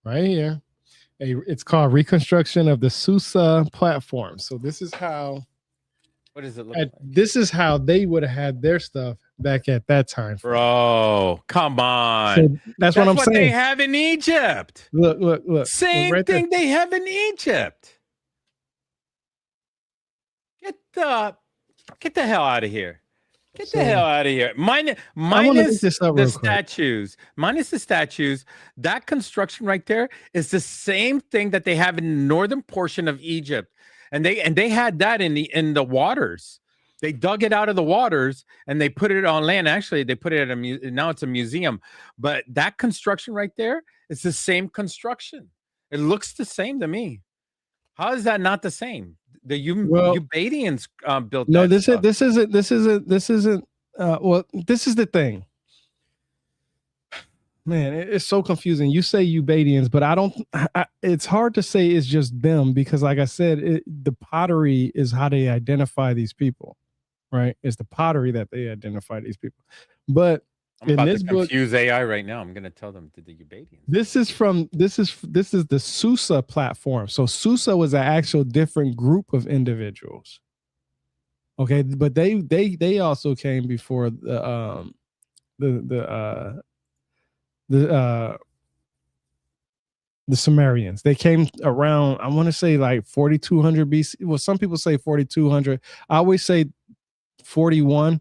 right here. It's called reconstruction of the Susa platform. So this is how. What does it look like? This is how they would have had their stuff back at that time. Bro, come on. So that's what I'm what they saying. have in Egypt. Look. Same right thing they have in Egypt. Get the hell out of here. Get the hell out of here. Minus the statues. Minus the statues. That construction right there is the same thing that they have in the northern portion of Egypt. And they had that in the waters. They dug it out of the waters and they put it on land. Actually, they put it at now it's a museum. But that construction right there is the same construction. It looks the same to me. How is that not the same? The Ubaidians built no, that. This isn't. Well, this is the thing. Man, it's so confusing. You say Ubaidians, but it's hard to say it's just them because, like I said, the pottery is how they identify these people, right? It's the pottery that they identify these people. But I'm about to confuse AI right now. I'm going to tell them to the Ubaidians. This is the Susa platform. So Susa was an actual different group of individuals. Okay, but they also came before the Sumerians. They came around, I want to say like 4200 BC. Well, some people say 4200. I always say 41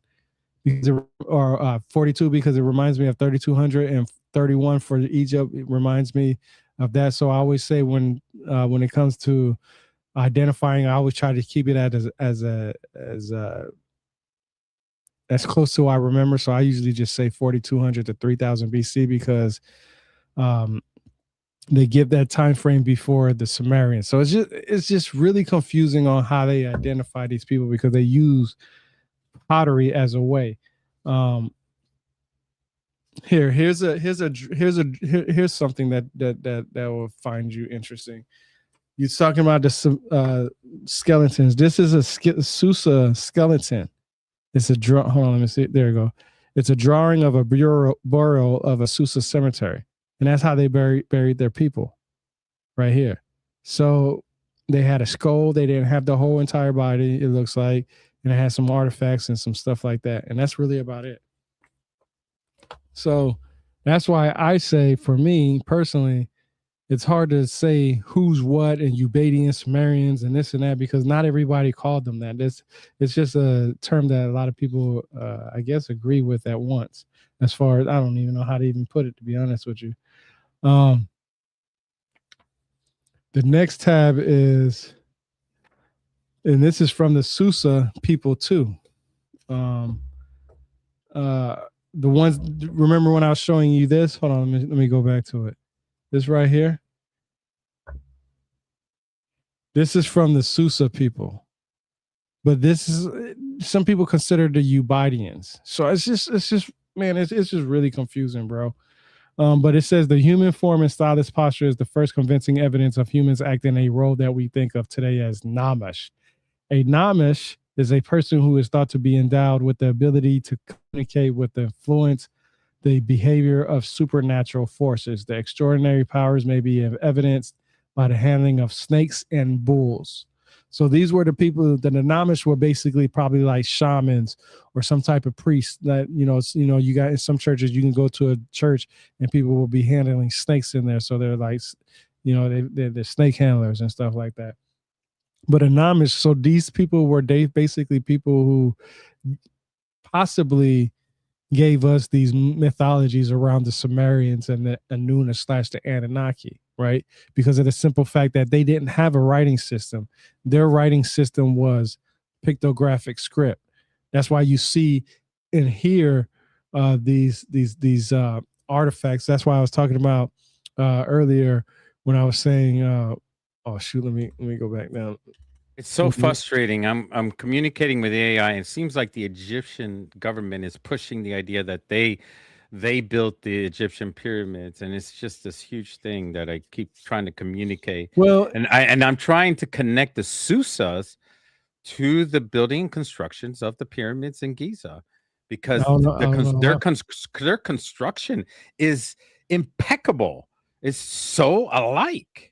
or 42 because it reminds me of 3200, and 31 for Egypt. It reminds me of that. So I always say when it comes to identifying, I always try to keep it as close to I remember. So I usually just say 4200 to 3000 BC because they give that time frame before the Sumerians. So it's just really confusing on how they identify these people because they use pottery as a way. Here's something that will find you interesting. You're talking about the skeletons. This is a Susa skeleton. It's a draw. Hold on, let me see. There you go. It's a drawing of a burial of a Susa cemetery, and that's how they buried their people, right here. So they had a skull. They didn't have the whole entire body. It looks like, and it has some artifacts and some stuff like that, and that's really about it. So that's why I say, for me personally, it's hard to say who's what and Ubaidians, Sumerians, and this and that because not everybody called them that. It's just a term that a lot of people, I guess, agree with at once. As far as I don't even know how to even put it, to be honest with you. The next tab is, and this is from the Susa people too. The ones, remember when I was showing you this? Hold on, let me go back to it. This right here. This is from the Susa people. But this is, some people consider the Ubaindians. So it's just man, it's just really confusing, bro. But it says the human form and stylist posture is the first convincing evidence of humans acting a role that we think of today as namish. A namish is a person who is thought to be endowed with the ability to communicate with the influence the behavior of supernatural forces. The extraordinary powers may be evidenced by the handling of snakes and bulls. So these were the people. The Namish were basically probably like shamans or some type of priest that you got in some churches. You can go to a church and people will be handling snakes in there. So they're like, they're snake handlers and stuff like that. But Anamish, so these people were basically people who possibly gave us these mythologies around the Sumerians and the Anuna slash the Anunnaki, right? Because of the simple fact that they didn't have a writing system. Their writing system was pictographic script. That's why you see and hear these artifacts. That's why I was talking about earlier when I was saying, oh shoot, let me go back down. It's so frustrating. I'm communicating with AI, and it seems like the Egyptian government is pushing the idea that they built the Egyptian pyramids, and it's just this huge thing that I keep trying to communicate. Well, And I'm trying to connect the Susas to the building constructions of the pyramids in Giza, because their construction is impeccable. It's so alike.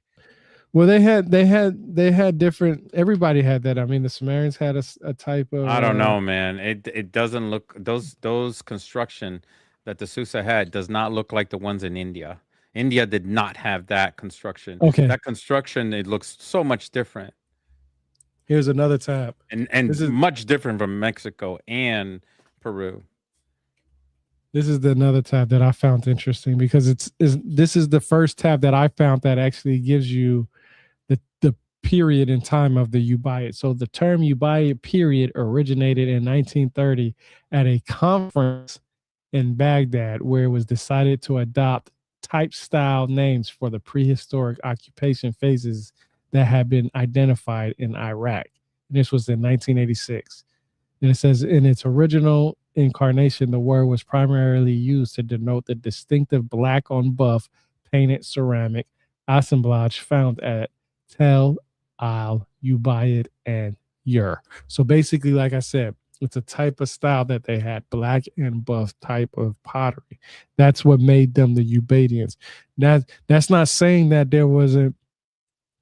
Well, they had different. Everybody had that. I mean, the Sumerians had a type of. I don't know, man. It doesn't look, those construction that the Susa had does not look like the ones in India. India did not have that construction. Okay. That construction, it looks so much different. Here's another tab. And this is much different from Mexico and Peru. This is another tab that I found interesting because this is the first tab that I found that actually gives you the period in time of the Ubaid. So the term Ubaid period originated in 1930 at a conference in Baghdad where it was decided to adopt type style names for the prehistoric occupation phases that had been identified in Iraq. And this was in 1986. And it says in its original incarnation, the word was primarily used to denote the distinctive black on buff painted ceramic assemblage found at Tel Al Ubaid and Ur. So basically, like I said, it's a type of style that they had, black and buff type of pottery. That's what made them the Ubaidians. That's not saying that there wasn't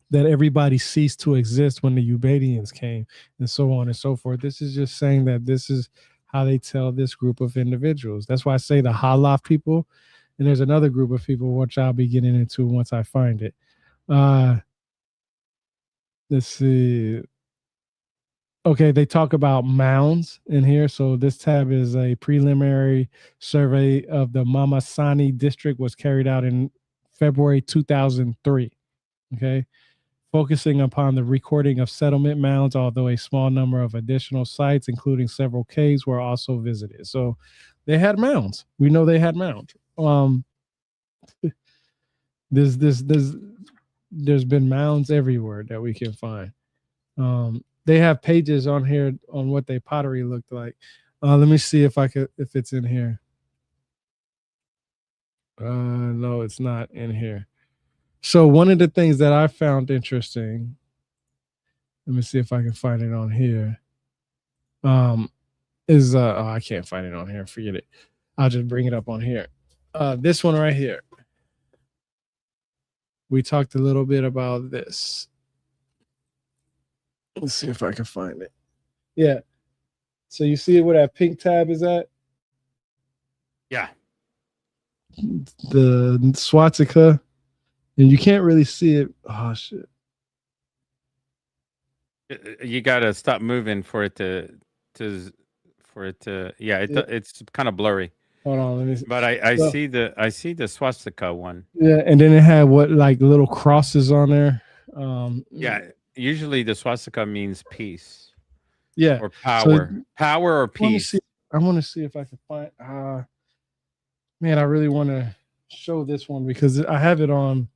that everybody ceased to exist when the Ubaidians came and so on and so forth. This is just saying that this is how they tell this group of individuals. That's why I say the Halaf people, and there's another group of people which I'll be getting into once I find it. Let's see. Okay, they talk about mounds in here. So this tab is a preliminary survey of the Mamasani district was carried out in February 2003. Okay, focusing upon the recording of settlement mounds, although a small number of additional sites, including several caves, were also visited. So they had mounds. We know they had mounds. There's been mounds everywhere that we can find. They have pages on here on what their pottery looked like. Let me see if it's in here. No, it's not in here. So one of the things that I found interesting, let me see if I can find it on here. Is I can't find it on here. Forget it. I'll just bring it up on here. This one right here. We talked a little bit about this. Let's see if I can find it. Yeah. So you see where that pink tab is at? Yeah. The swastika. And you can't really see it. Oh shit! You gotta stop moving for it to. Yeah, it's kind of blurry. Hold on, let me see. But I see the swastika one. Yeah, and then it had what like little crosses on there. Yeah, usually the swastika means peace. Yeah, or power, power or peace. I want to see if I can find. Man, I really want to show this one because I have it on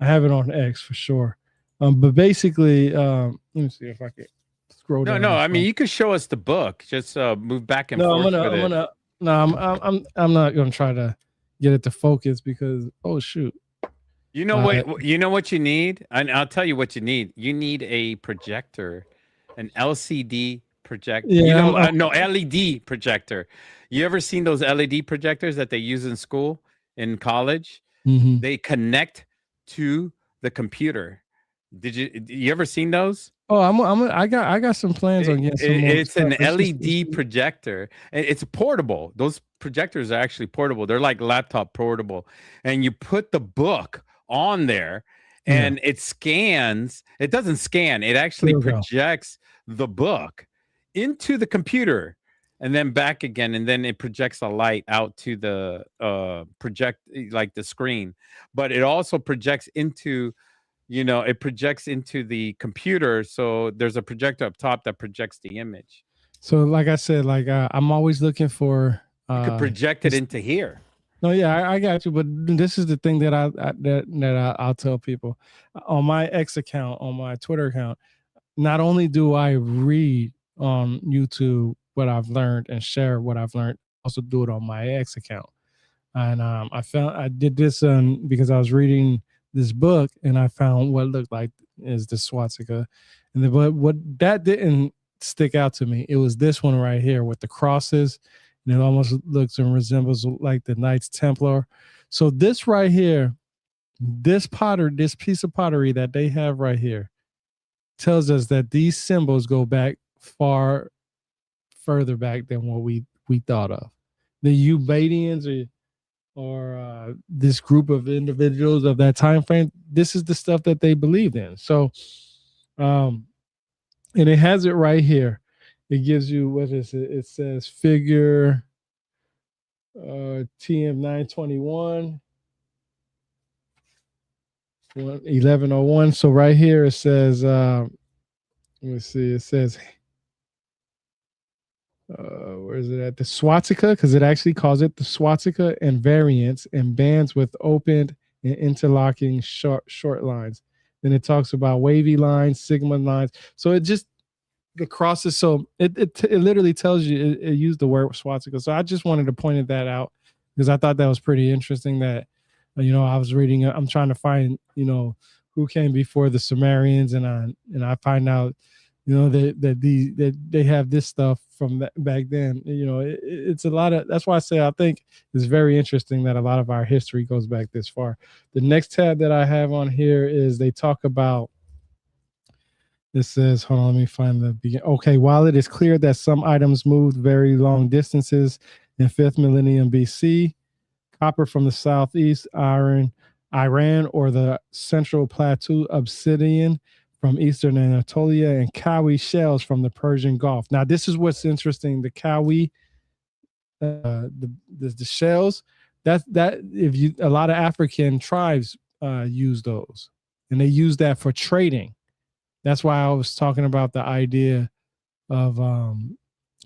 X for sure. But basically, let me see if I can scroll down. No. I mean, you could show us the book. Just move back and forth. I'm not gonna try to get it to focus because shoot. You know what? You know what you need, and I'll tell you what you need. You need a projector, an LCD project. You Yeah, know, no LED projector. You ever seen those LED projectors that they use in school, in college? mhm. They connect to the computer. You ever seen those? Oh, I got some plans on getting some more It's stuff. an LED projector. It's portable. Those projectors are actually portable. They're like laptop portable. And you put the book on there yeah. and it scans. It doesn't scan, it actually There we go. projects the book into the computer and then back again. And then it projects a light out to the like the screen. But it also projects into, it projects into the computer. So there's a projector up top that projects the image. So, like I said, like I'm always looking for You could project it this. into here. No, yeah, I got you. But this is the thing that I'll tell people on my X account, on my Twitter account. Not only do I read on YouTube what I've learned and share what I've learned, I also do it on my X account. And I did this because I was reading this book and I found what looked like is the swastika, and but what that didn't stick out to me. It was this one right here with the crosses, and it almost looks and resembles like the Knights Templar. So this right here, this piece of pottery that they have right here, tells us that these symbols go back further back than what we thought of. The Ubaidians or this group of individuals of that time frame, this is the stuff that they believed in. So and it has it right here. It gives you, what is it? It says figure TM 921 1101. So right here it says let me see, it says where is it at? The swastika, because it actually calls it the swastika and variants and bands with opened and interlocking short lines. Then it talks about wavy lines, sigma lines. So it just the crosses. So it literally tells you it used the word swastika. So I just wanted to point that out because I thought that was pretty interesting. That I was reading. I'm trying to find who came before the Sumerians, and I find out that they have this stuff from that back then. It's a lot of, that's why I say I think it's very interesting that a lot of our history goes back this far. The next tab that I have on here is they talk about, it says, hold on, let me find the beginning. Okay, while it is clear that some items moved very long distances in 5th millennium BC, copper from the southeast, Iran or the central plateau, obsidian from eastern Anatolia, and kawi shells from the Persian Gulf. Now, this is what's interesting. The kawi, the shells, that if you, a lot of African tribes use those, and they use that for trading. That's why I was talking about the idea of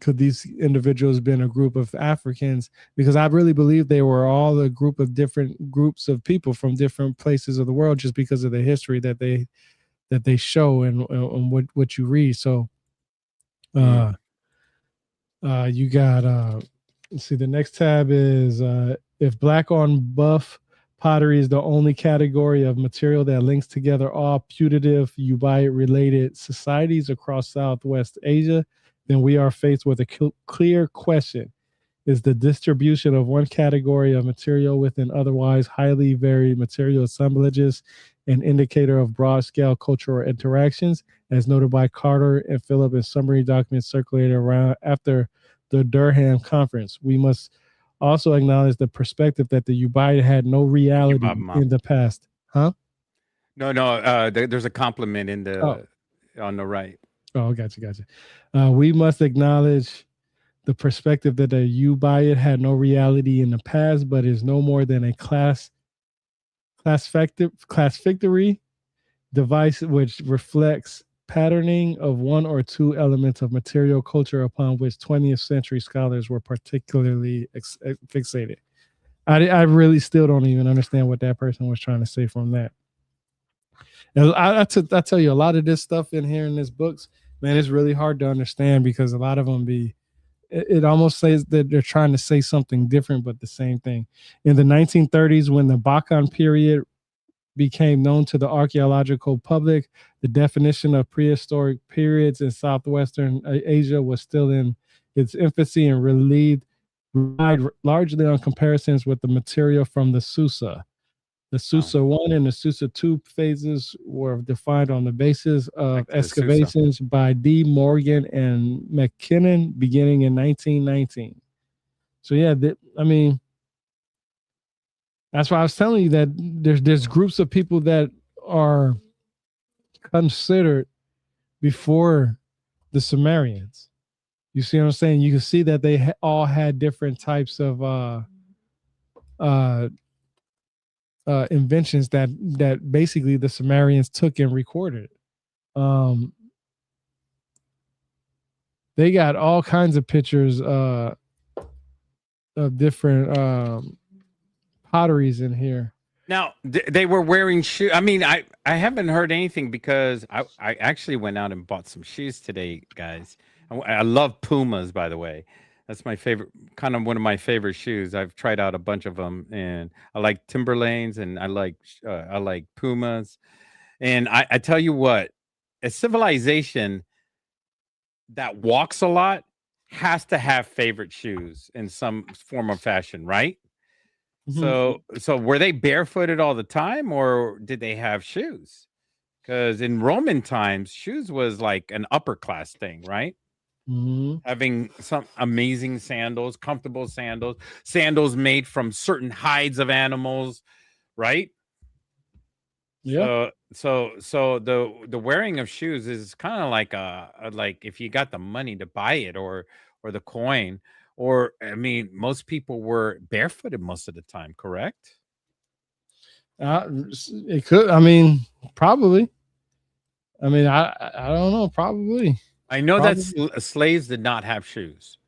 could these individuals been a group of Africans, because I really believe they were all a group of different groups of people from different places of the world, just because of the history that they show and what you read. So you got let's see, the next tab is if black on buff pottery is the only category of material that links together all putative Ubaid related societies across Southwest Asia, then we are faced with a clear question. Is the distribution of one category of material within otherwise highly varied material assemblages an indicator of broad-scale cultural interactions, as noted by Carter and Phillip in summary documents circulated around after the Durham Conference? We must also acknowledge the perspective that the Ubaid had no reality in the past. Huh? No, there's a compliment in the on the right. Oh, gotcha. We must acknowledge the perspective that the Ubaid had no reality in the past, but is no more than a classificatory device which reflects patterning of one or two elements of material culture upon which 20th century scholars were particularly fixated. I really still don't even understand what that person was trying to say from that. And I tell you, a lot of this stuff in here in this books, man, it's really hard to understand because a lot of them it almost says that they're trying to say something different, but the same thing. In the 1930s, when the Bakan period became known to the archaeological public. The definition of prehistoric periods in southwestern Asia was still in its infancy and relied largely on comparisons with the material from the Susa. The Wow. Susa 1 and the Susa 2 phases were defined on the basis of Back to the Susa. excavations by D. Morgan and McKinnon beginning in 1919. So, yeah, I mean, that's why I was telling you that there's groups of people that are considered before the Sumerians. You see what I'm saying? You can see that they all had different types of uh, inventions that basically the Sumerians took and recorded. Um, they got all kinds of pictures of different potteries in here. Now they were wearing shoes. I mean, I haven't heard anything because I actually went out and bought some shoes today, guys. I love Pumas, by the way. That's my favorite, kind of one of my favorite shoes. I've tried out a bunch of them, and I like Timberlanes, and I like Pumas. And I tell you what, a civilization that walks a lot has to have favorite shoes in some form of fashion, right? Mhm. So were they barefooted all the time, or did they have shoes? Because in Roman times, shoes was like an upper class thing, right? Mhm. Having some amazing sandals, comfortable sandals, sandals made from certain hides of animals, right? Yeah. So the wearing of shoes is kind of like like if you got the money to buy it, or the coin, or I mean, most people were barefooted most of the time, correct? Uh, it could. I mean, probably. I mean, I don't know. Probably. I know that Probably. slaves did not have shoes,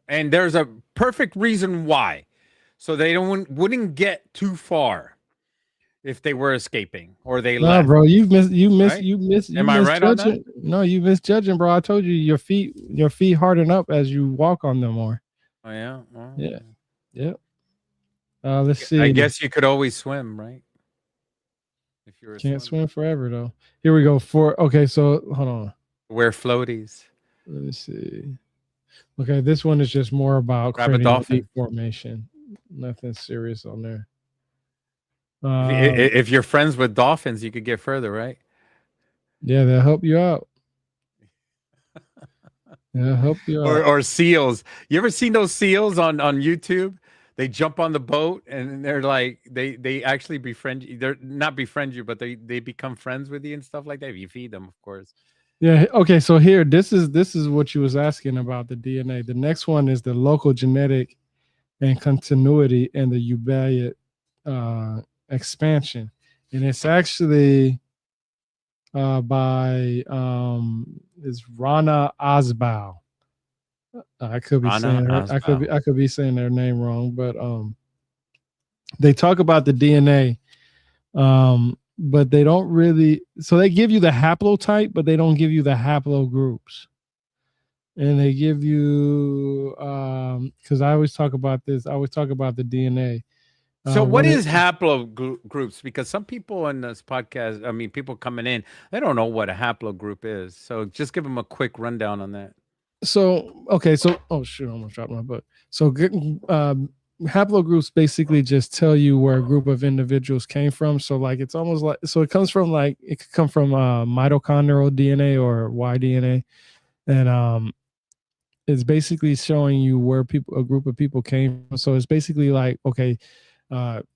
and there's a perfect reason why. So they don't wouldn't get too far if they were escaping or they No, left, bro, right? you Am I right on that? misjudging. No, you misjudging, bro. I told you your feet harden up as you walk on them more. Oh yeah. Well, Yeah. Yeah. Let's I see. guess you could always swim, right? If you're a Can't swimmer. swim forever though. Here we go. For okay, so hold on. Wear floaties. Let me see. Okay, this one is just more about Grab a creating a deep dolphin. formation. Nothing serious on there. If you're friends with dolphins, you could get further, right? Yeah, they'll help you out. They'll help you out. Or seals. You ever seen those seals on YouTube? They jump on the boat and they're like they actually befriend you. They're not befriend you, but they become friends with you and stuff like that. If you feed them, of course. Yeah. Okay. So here, this is what you was asking about the DNA. The next one is the local genetic and continuity and the Ubaid expansion, and it's actually by is Rana Osbow. I could be Rana saying her. Asbal. I could be saying their name wrong, but they talk about the DNA, but they don't really. So they give you the haplotype, but they don't give you the haplogroups. And they give you because I always talk about this. I always talk about the DNA. So what One is haplogroups? Because some people in this podcast, I mean, people coming in, they don't know what a haplogroup is. So just give them a quick rundown on that. so okay, so oh shoot, I almost dropped my book. So haplogroups basically just tell you where a group of individuals came from. So like it's almost like so it comes from like it could come from mitochondrial DNA or Y-DNA, and it's basically showing you where people a group of people came from. So it's basically like okay,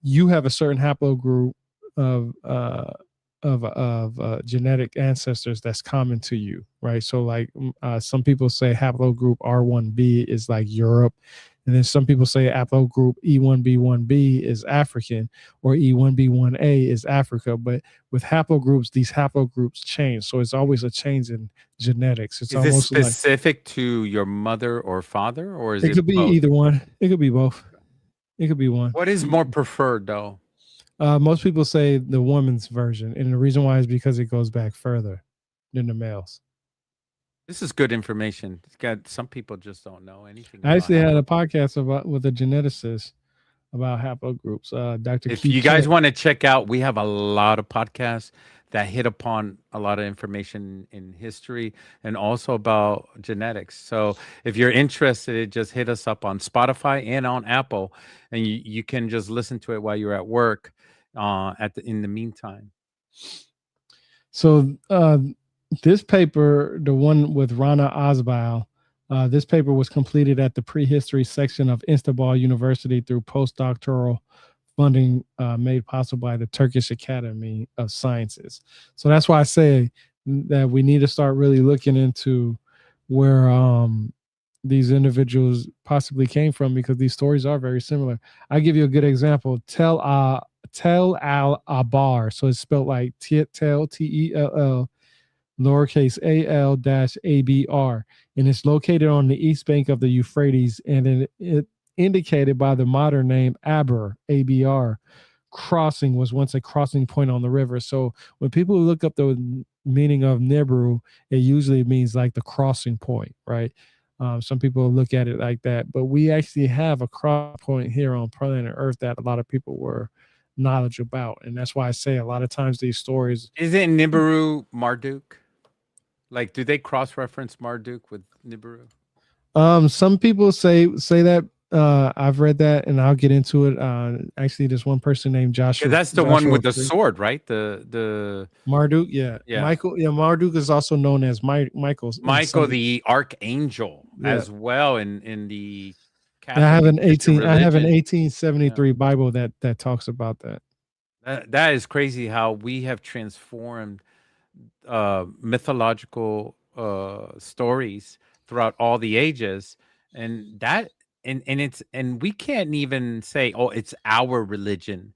you have a certain haplogroup of genetic ancestors that's common to you, right? So like some people say haplogroup R1b is like Europe, and then some people say haplogroup E1b1b is African, or E1b1a is Africa. But with haplogroups, these haplogroups change, so it's always a change in genetics. It's Is this almost like specific to your mother or father, or is it it could be both? either one. It could be both. It could be one. What is more preferred, though? Most people say the woman's version, and the reason why is because it goes back further than the males. This is good information. It's got some people just don't know anything I about actually had a haplogroups. podcast about with a geneticist. about haplogroups. Dr. If Keith you guys Chen. want to check out, we have a lot of podcasts that hit upon a lot of information in history and also about genetics. So if you're interested, just hit us up on Spotify and on Apple, and you can just listen to it while you're at work. In the meantime, So this paper, the one with Rana Osbal, this paper was completed at the prehistory section of Istanbul University through postdoctoral funding made possible by the Turkish Academy of Sciences. So that's why I say that we need to start really looking into where these individuals possibly came from, because these stories are very similar. I give you a good example. Tell Al Abar. So it's spelled like Tell, Tell, lowercase al dash abr, and it's located on the east bank of the Euphrates, and it indicated by the modern name abr crossing, was once a crossing point on the river. So when people look up the meaning of Nibiru, it usually means like the crossing point, right? Some people look at it like that, but we actually have a cross point here on planet Earth that a lot of people were knowledge about, and that's why I say a lot of times these stories. isn't Nibiru Marduk? Like, do they cross-reference Marduk with Nibiru? Some people say that. I've read that, and I'll get into it. Actually, there's one person named Because Joshua that's the one Joshua with the sword, right? The Marduk. Yeah, yeah, Michael. Yeah, Marduk is also known as Michael's in Michael some. the archangel Yeah, as well in the I have Catholic an Christian 18. I have an religion. Yeah. 1873 Bible that talks about that. That is crazy how we have transformed mythological stories throughout all the ages, and that and we can't even say, oh, it's our religion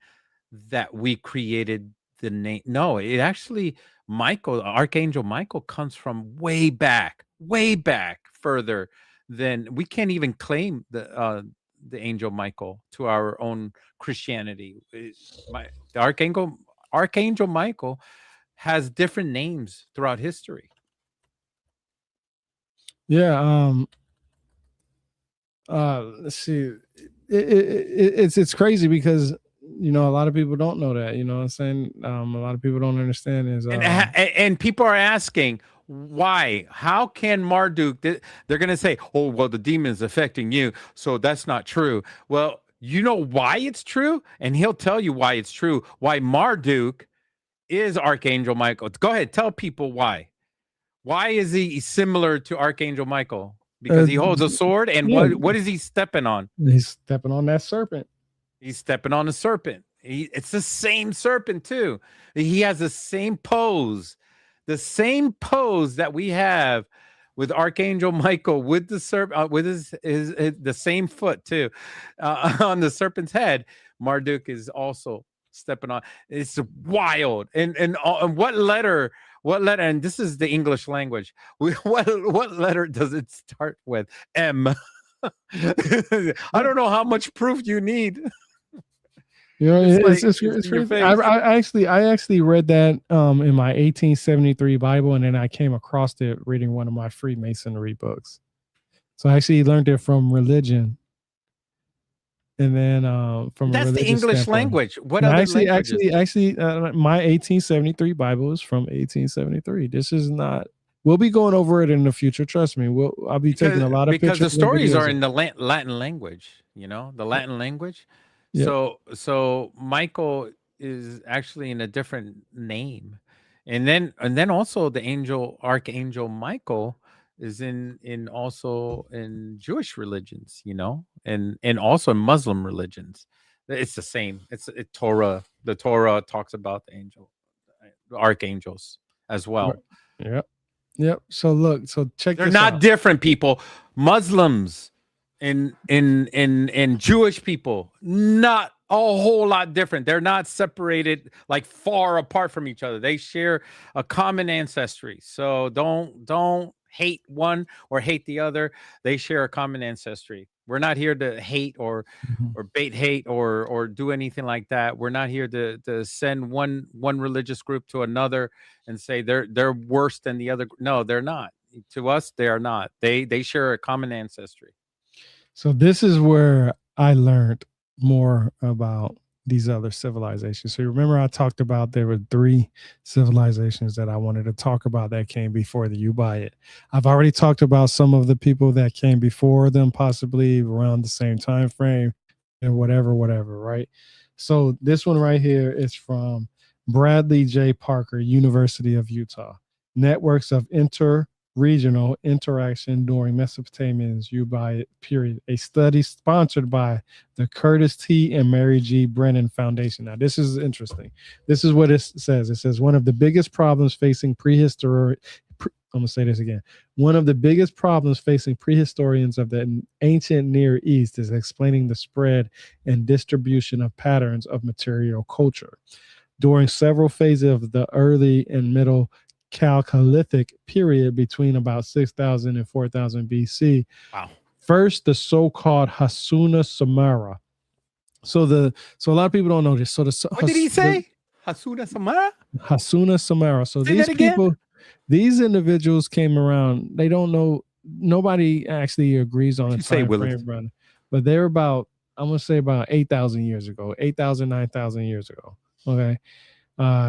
that we created the name. No, it actually, Michael, Archangel Michael, comes from way back further than we can't even claim the angel Michael to our own Christianity. The Archangel Michael has different names throughout history. Yeah. Let's see. It's crazy because a lot of people don't know that. You know what I'm saying? A lot of people don't understand is And people are asking why? How can Marduk? They're going to say, "Oh, well, the demon is affecting you, so that's not true." Well, you know why it's true, and he'll tell you why it's true. Why Marduk is Archangel Michael? Go ahead, tell people why. Why is he similar to Archangel Michael? Because uh, he holds a sword, and yeah, what is he stepping on? he's stepping on that serpent. He's stepping on a serpent. It's the same serpent too. He has the same pose that we have with Archangel Michael with the serpent, with his the same foot too, on the serpent's head. Marduk is also stepping on. It's wild. And what letter? What letter? And this is the English language. What letter does it start with? M. I don't know how much proof you need. It's like it's It's in your crazy. face. I actually read that in my 1873 Bible, and then I came across it reading one of my Freemasonry books. So I actually learned it from religion, and then from a That's the religious English standpoint. language. What No, other languages? my 1873 Bible is from 1873. This is not. We'll be going over it in the future. Trust me. I'll be taking a lot of Because pictures the and stories videos. are in the Latin language, the Latin language. Yep. So Michael is actually in a different name. And then also the archangel Michael is in also in Jewish religions, and also in Muslim religions. It's the same. Torah. The Torah talks about the archangels as Right. well. Yep. Yep. So look. So check They're this not out. different people. Muslims and Jewish people, not a whole lot different. They're not separated like far apart from each other. They share a common ancestry. So don't hate one or hate the other. They share a common ancestry. We're not here to hate Mhm. or bait hate or do anything like that. We're not here to send one religious group to another and say they're worse than the other. No, they're not. To us, they are not. They share a common ancestry. So this is where I learned. more about these other civilizations. So you remember I talked about there were three civilizations that I wanted to talk about that came before the Ubaid. I've already talked about some of the people that came before them, possibly around the same time frame and whatever, right? So this one right here is from Bradley J. Parker, University of Utah. Networks of Regional interaction during Mesopotamia's Ubaid period, a study sponsored by the Curtis T. and Mary G. Brennan Foundation. Now, this is interesting. This is what it says. It says one of the biggest problems facing I'm going to say this again. One of the biggest problems facing prehistorians of the ancient Near East is explaining the spread and distribution of patterns of material culture. During several phases of the early and middle Chalcolithic period between about 6,000 and 4,000 BC. Wow. First, the so-called Hasuna Samara. So a lot of people don't know this. So What did he say? Hasuna Samara? Hasuna Samara. So Say these that again? people, these individuals came around. They don't know. Nobody actually agrees on What a you say, time Willis? frame, brother. But they're about, I'm gonna say about 8,000 years ago, 8,000, 9,000 years ago. Okay.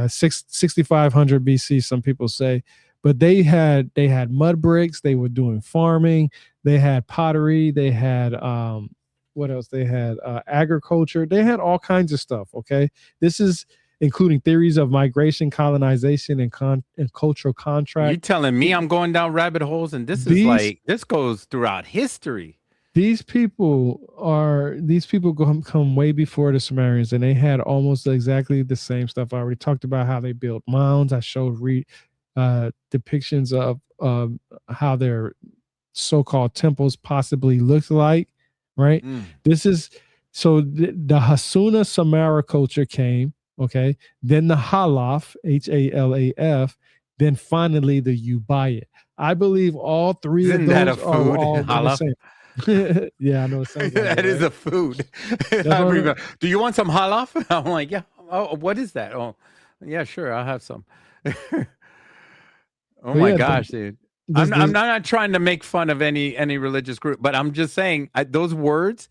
6,500 BC, some people say, but they had mud bricks. They were doing farming. They had pottery. They had what else? They had agriculture. They had all kinds of stuff. Okay, this is including theories of migration, colonization, and cultural You contract. telling me I'm going down rabbit holes, and this is These like this goes throughout history. these people come way before the Sumerians, and they had almost exactly the same stuff. I already talked about how they built mounds. I showed depictions of how their so-called temples possibly looked like. Right. Mm. This is so the Hasuna Samara culture came. Okay. Then the Halaf, Halaf. Then finally the Ubaid. I believe all three of Isn't that a those are food? all in the Halaf? same. Yeah, I know it sounds like it, That is right? a food. That's one of Do you want some halaf? I'm like, yeah. Oh, what is that? Oh, yeah, sure. I'll have some. Oh but my yeah, gosh, dude. this I'm this not trying to make fun of any religious group, but I'm just saying those words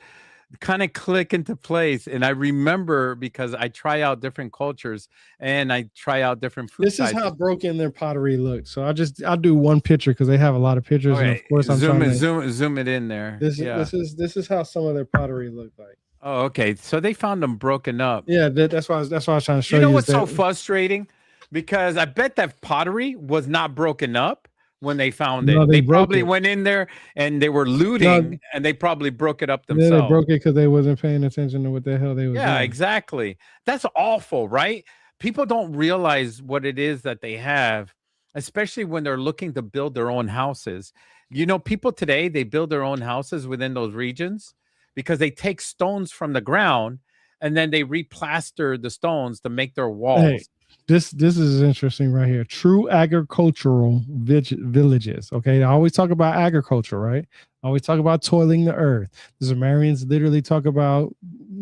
kind of click into place. And I remember because I try out different cultures and I try out different food this is types. how broken their pottery looks. So I'll do one picture because they have a lot of pictures, and Okay, of course I'm trying to. zoom it in there. This Yeah. this is how some of their pottery look like. Oh, okay. So they found them broken up. Yeah, that's why I was trying to show You know you is what's that so frustrating? Because I bet that pottery was not broken up when they found no, it. they They broke probably it. went in there and they were No, looting and they probably broke it up yeah, they themselves. broke it because they wasn't paying attention to what the hell they was Yeah, doing. exactly. That's awful, right? People don't realize what it is that they have, especially when they're looking to build their own houses. You know, people today, they build their own houses within those regions because they take stones from the ground and then they replaster the stones to make their Hey, walls. this is interesting right here. True agricultural villages. Okay, I always talk about agriculture, right? I always talk about toiling the earth. The Sumerians literally talk about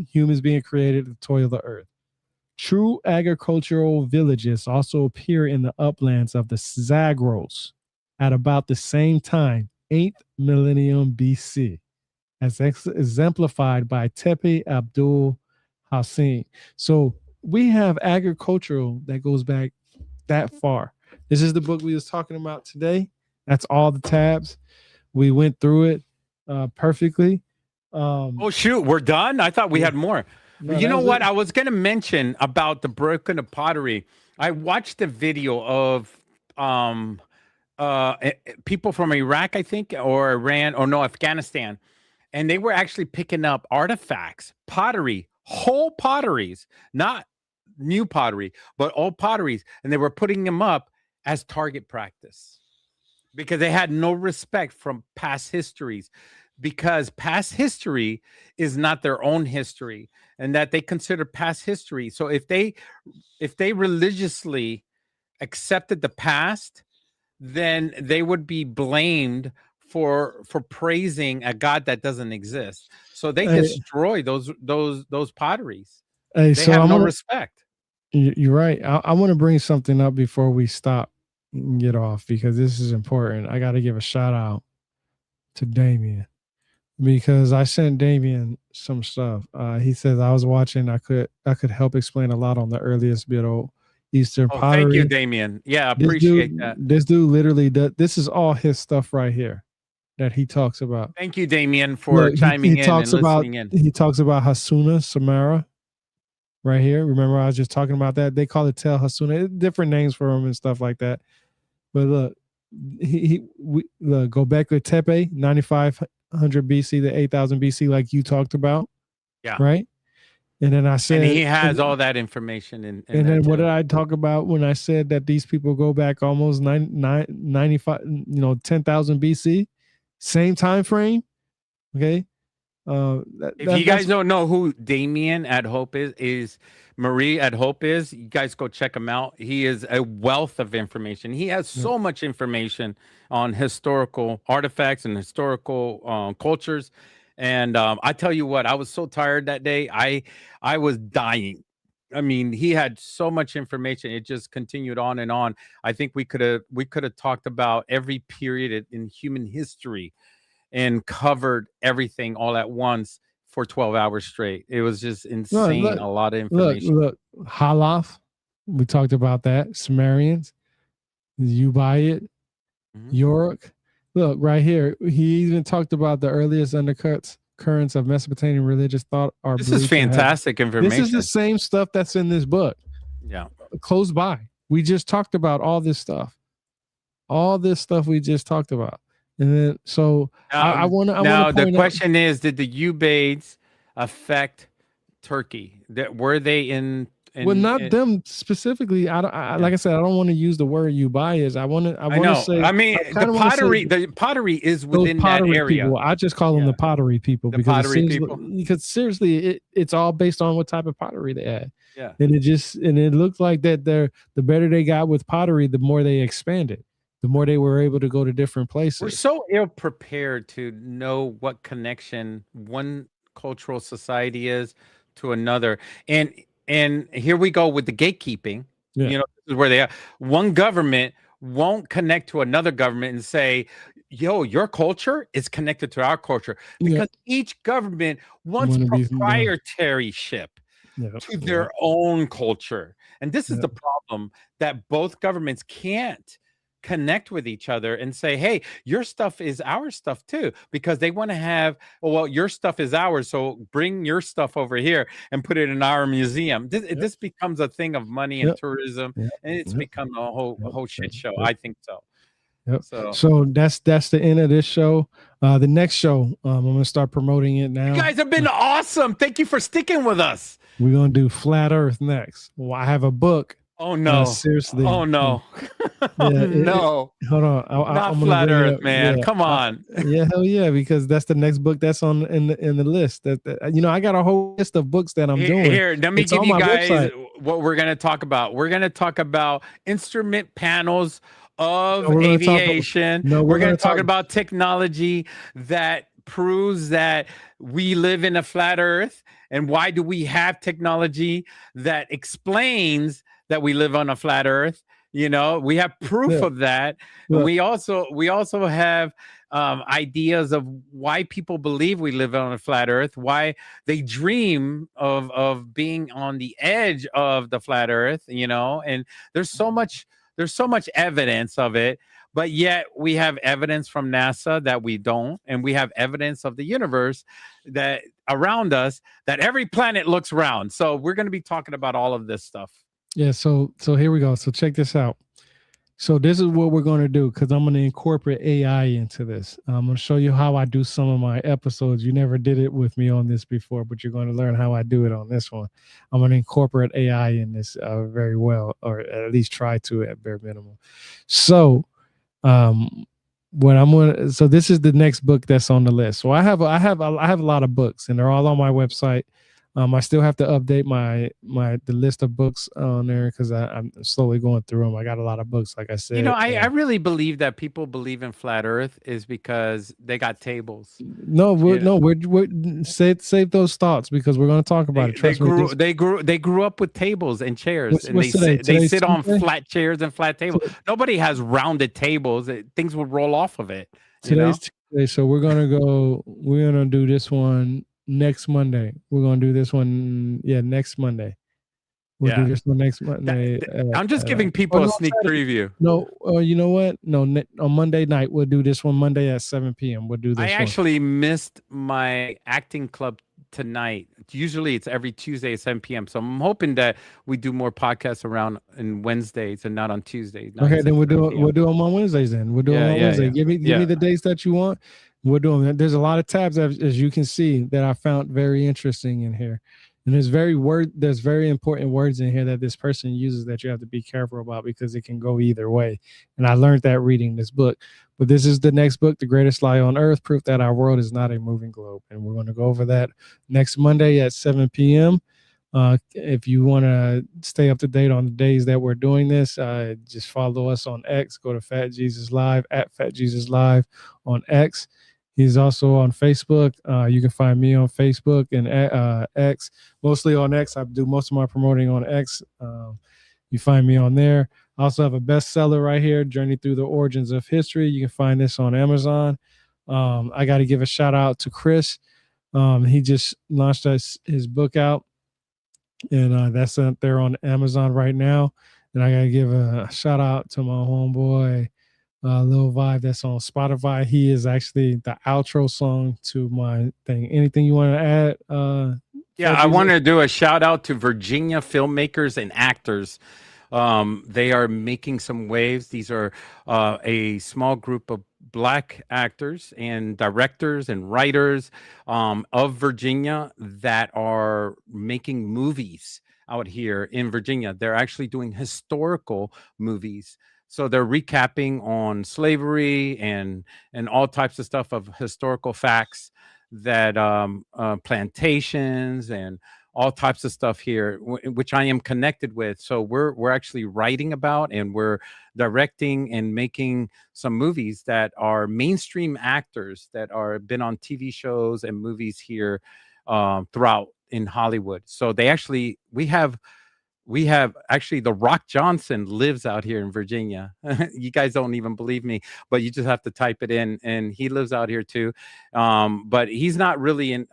humans being created to toil the earth. True agricultural villages also appear in the uplands of the Zagros at about the same time, 8th millennium BC, as exemplified by Tepe Abdul Hassan. So we have agricultural that goes back that far. This is the book we was talking about today. That's all the tabs. We went through it perfectly. Oh shoot, we're done. I thought we Yeah, had more. no, You that know was it. what? I was going to mention about the broken of pottery. I watched a video of um people from Iraq, I think, or Iran, or no, Afghanistan, and they were actually picking up artifacts, pottery, whole potteries, not new pottery, but old potteries, and they were putting them up as target practice because they had no respect from past histories, because past history is not their own history, and that they consider past history. So if they religiously accepted the past, then they would be blamed for praising a god that doesn't exist. So they Hey, destroy those potteries. hey, They so have I'm no gonna. respect. You're right. I want to bring something up before we stop and get off because this is important. I got to give a shout out to Damien. because I sent Damien some stuff. He says I was watching. I could help explain a lot on the earliest Middle Eastern Oh, thank you, pottery. Damien. Yeah, I This dude, appreciate that. this dude literally does. This is all his stuff right here that he talks about. Thank you, Damien, for Look, he chiming in talks and about listening in. he talks about Hasuna Samara right here. Remember, I was just talking about that. They call it Tel Hasuna, different names for him and stuff like that. But look, look, go back to Tepe, 9500 BC to 8000 BC, like you talked about, Yeah. right? And then I And said, he has all that information in and there then what too. did I talk about when I said that these people go back almost 95, 10,000 BC, same time frame? Okay, If you that's guys don't know who Damien at Hope is Marie at Hope is, you guys go check him out. He is a wealth of information. He has yeah. so much information on historical artifacts and historical cultures. And I tell you what, I was so tired that day. I was dying. I mean, he had so much information. It just continued on and on. I think we could have talked about every period in human history and covered everything all at once for 12 hours straight. It was just Look, insane, look, a lot of information. look. Haloth, we talked about that. Sumerians, Ubaid, Mhm. York. Look right here. He even talked about the earliest undercuts currents of Mesopotamian religious thought are This is believed to have. fantastic This is the information. same stuff that's in this book. Yeah. Close by. We just talked about all this stuff. All this stuff we just talked about. And then so I want to Now the point out. question is, did the Ubaids affect Turkey? That were they Well, not in them specifically. yeah. Like I said, I don't want to use the word you bias. I want to. I I want to know. say. I mean, I kind of want to say the pottery is those within that pottery area. people. I just call them Yeah. the pottery people The because pottery people. it's all based on what type of pottery they had, Yeah. and it looked like that the better they got with pottery, the more they expanded, the more they were able to go to different We're places. so ill prepared to know what connection one cultural society is to another. And here we go with the gatekeeping. Yeah, This is where they are. One government won't connect to another government and say, yo, your culture is connected to our culture yeah. because each government wants Want to be done. proprietorship Yeah, to yeah, their own culture. And this is yeah, the problem, that both governments can't connect with each other and say, hey, your stuff is our stuff too, because they want to have, oh, well, your stuff is ours. So bring your stuff over here and put it in our museum. This, yeah, this becomes a thing of money and yeah, tourism, yeah, and it's yeah, become a yeah, whole yeah, shit show. yeah. I think so. Yep. So So that's the end of this show. The next show, I'm gonna start promoting it you now. guys have been awesome. Thank you for sticking with us. We're gonna do Flat Earth next. Well, I have a book. Oh no. Seriously. Oh no. Oh Yeah. no. Hold on. Not I'm gonna flat bring it earth, up. man. Yeah. Come on. Yeah. Hell yeah. Because that's the next book that's on in the list. I got a whole list of books that I'm doing. Here, let me It's give on you my guys website. what we're going to talk about. We're going to talk about instrument panels No, of we're gonna talk. aviation. No, we're We're going gonna to talk talk. about technology that proves that we live in a flat earth, and why do we have technology that explains that we live on a flat earth. We have proof Yeah. of that, and Look. we also have ideas of why people believe we live on a flat earth, why they dream of being on the edge of the flat earth, and there's so much evidence of it, but yet we have evidence from NASA that we don't, and we have evidence of the universe that around us, that every planet looks round. So we're going to be talking about all of this stuff. Yeah. So here we go. So check this out. So this is what we're going to do, because I'm going to incorporate AI into this. I'm going to show you how I do some of my episodes. You never did it with me on this before, but you're going to learn how I do it on this one. I'm going to incorporate AI in this very well, or at least try to at bare minimum. So what I'm going to, so this is the next book that's on the list. So I have a lot of books, and they're all on my website. I still have to update the list of books on there, because I'm slowly going through them. I got a lot of books, like I said. I really believe that people believe in flat earth is because they got tables. No, we're save those thoughts, because we're going to talk about They, it. they Trust me. grew they grew up with tables and chairs, and What's today? they Today's sit on Tuesday. flat chairs and flat tables. Nobody has rounded tables. Things would roll off of it. Today's Okay, so we're gonna do this one next Monday. We're gonna do this one, yeah, next Monday. We'll do Yeah. this one next That, Monday. I'm just giving Oh people a no, sneak Saturday. preview. No, you know what? No, on Monday night we'll do this one Monday at 7 p.m. We'll do I this one. actually missed my acting club tonight. Usually it's every Tuesday at 7 p.m. So I'm hoping that we do more podcasts around on Wednesdays and not on Tuesday Okay, nights then at 7 we'll p.m. do them on Wednesdays. Then we'll do them Yeah, on yeah, Wednesday. yeah. Give me Yeah. the dates that you want. We're doing that. There's a lot of tabs as you can see that I found very interesting in here, and there's very important words in here that this person uses that you have to be careful about because it can go either way. And I learned that reading this book. But this is the next book, The Greatest Lie on Earth: Proof That Our World Is Not a Moving Globe, and we're going to go over that next Monday at 7 p.m. If you want to stay up to date on the days that we're doing this, just follow us on X. Go to Fat Jesus Live at Fat Jesus Live on X. He's also on Facebook. You can find me on Facebook and X, mostly on X. I do most of my promoting on X. You find me on there. I also have a bestseller right here, Journey Through the Origins of History. You can find this on Amazon. I got to give a shout out to Chris. He just launched his book out, and that's out there on Amazon right now. And I gotta give a shout out to my homeboy, Lil Vibe, that's on Spotify. He is actually the outro song to my thing. Anything you want to add, Yeah, Fat I want Jesus? to do a shout out to Virginia filmmakers and actors. They are making some waves. These are a small group of Black actors and directors and writers of Virginia that are making movies out here in Virginia. They're actually doing historical movies. So they're recapping on slavery and all types of stuff of historical facts that plantations and all types of stuff here, which I am connected with. So we're actually writing about and we're directing and making some movies that are mainstream actors that are been on TV shows and movies here throughout in Hollywood. So we have actually the Rock Johnson lives out here in Virginia. You guys don't even believe me, but you just have to type it in, and he lives out here too. But he's not really in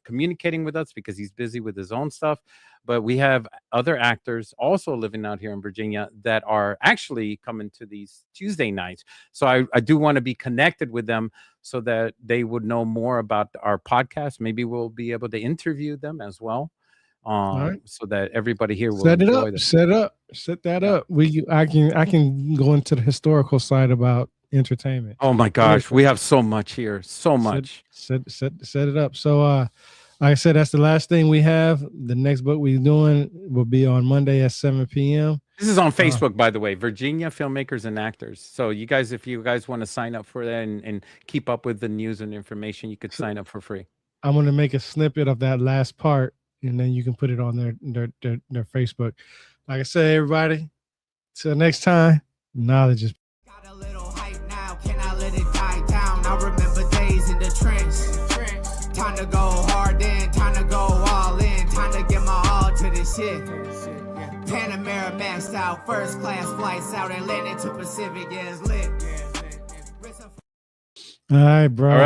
communicating with us because he's busy with his own stuff. But we have other actors also living out here in Virginia that are actually coming to these Tuesday nights. So I do want to be connected with them so that they would know more about our podcast. Maybe we'll be able to interview them as well, All right, so that everybody here will set it enjoy up, them. set that Yeah. up. I can go into the historical side about entertainment. Oh my gosh, we have so much here, so Set much. set it up. So like I said, that's the last thing we have. The next book we're doing will be on Monday at 7 p.m. This is on Uh, Facebook, by the way, Virginia Filmmakers and Actors. So you guys, if you guys want to sign up for that and keep up with the news and information, you could so sign up for free. I'm gonna make a snippet of that last part, and then you can put it on their Facebook. Like I said, everybody, till next time, knowledge is Got a little hype now, can I let it die down? I remember days in the trench. Time to go hard in, time to go all in, time to get my all to this shit. Panamera maxed out, first class flights out Atlantic to Pacific, yeah, it's lit. all right, bro. All right.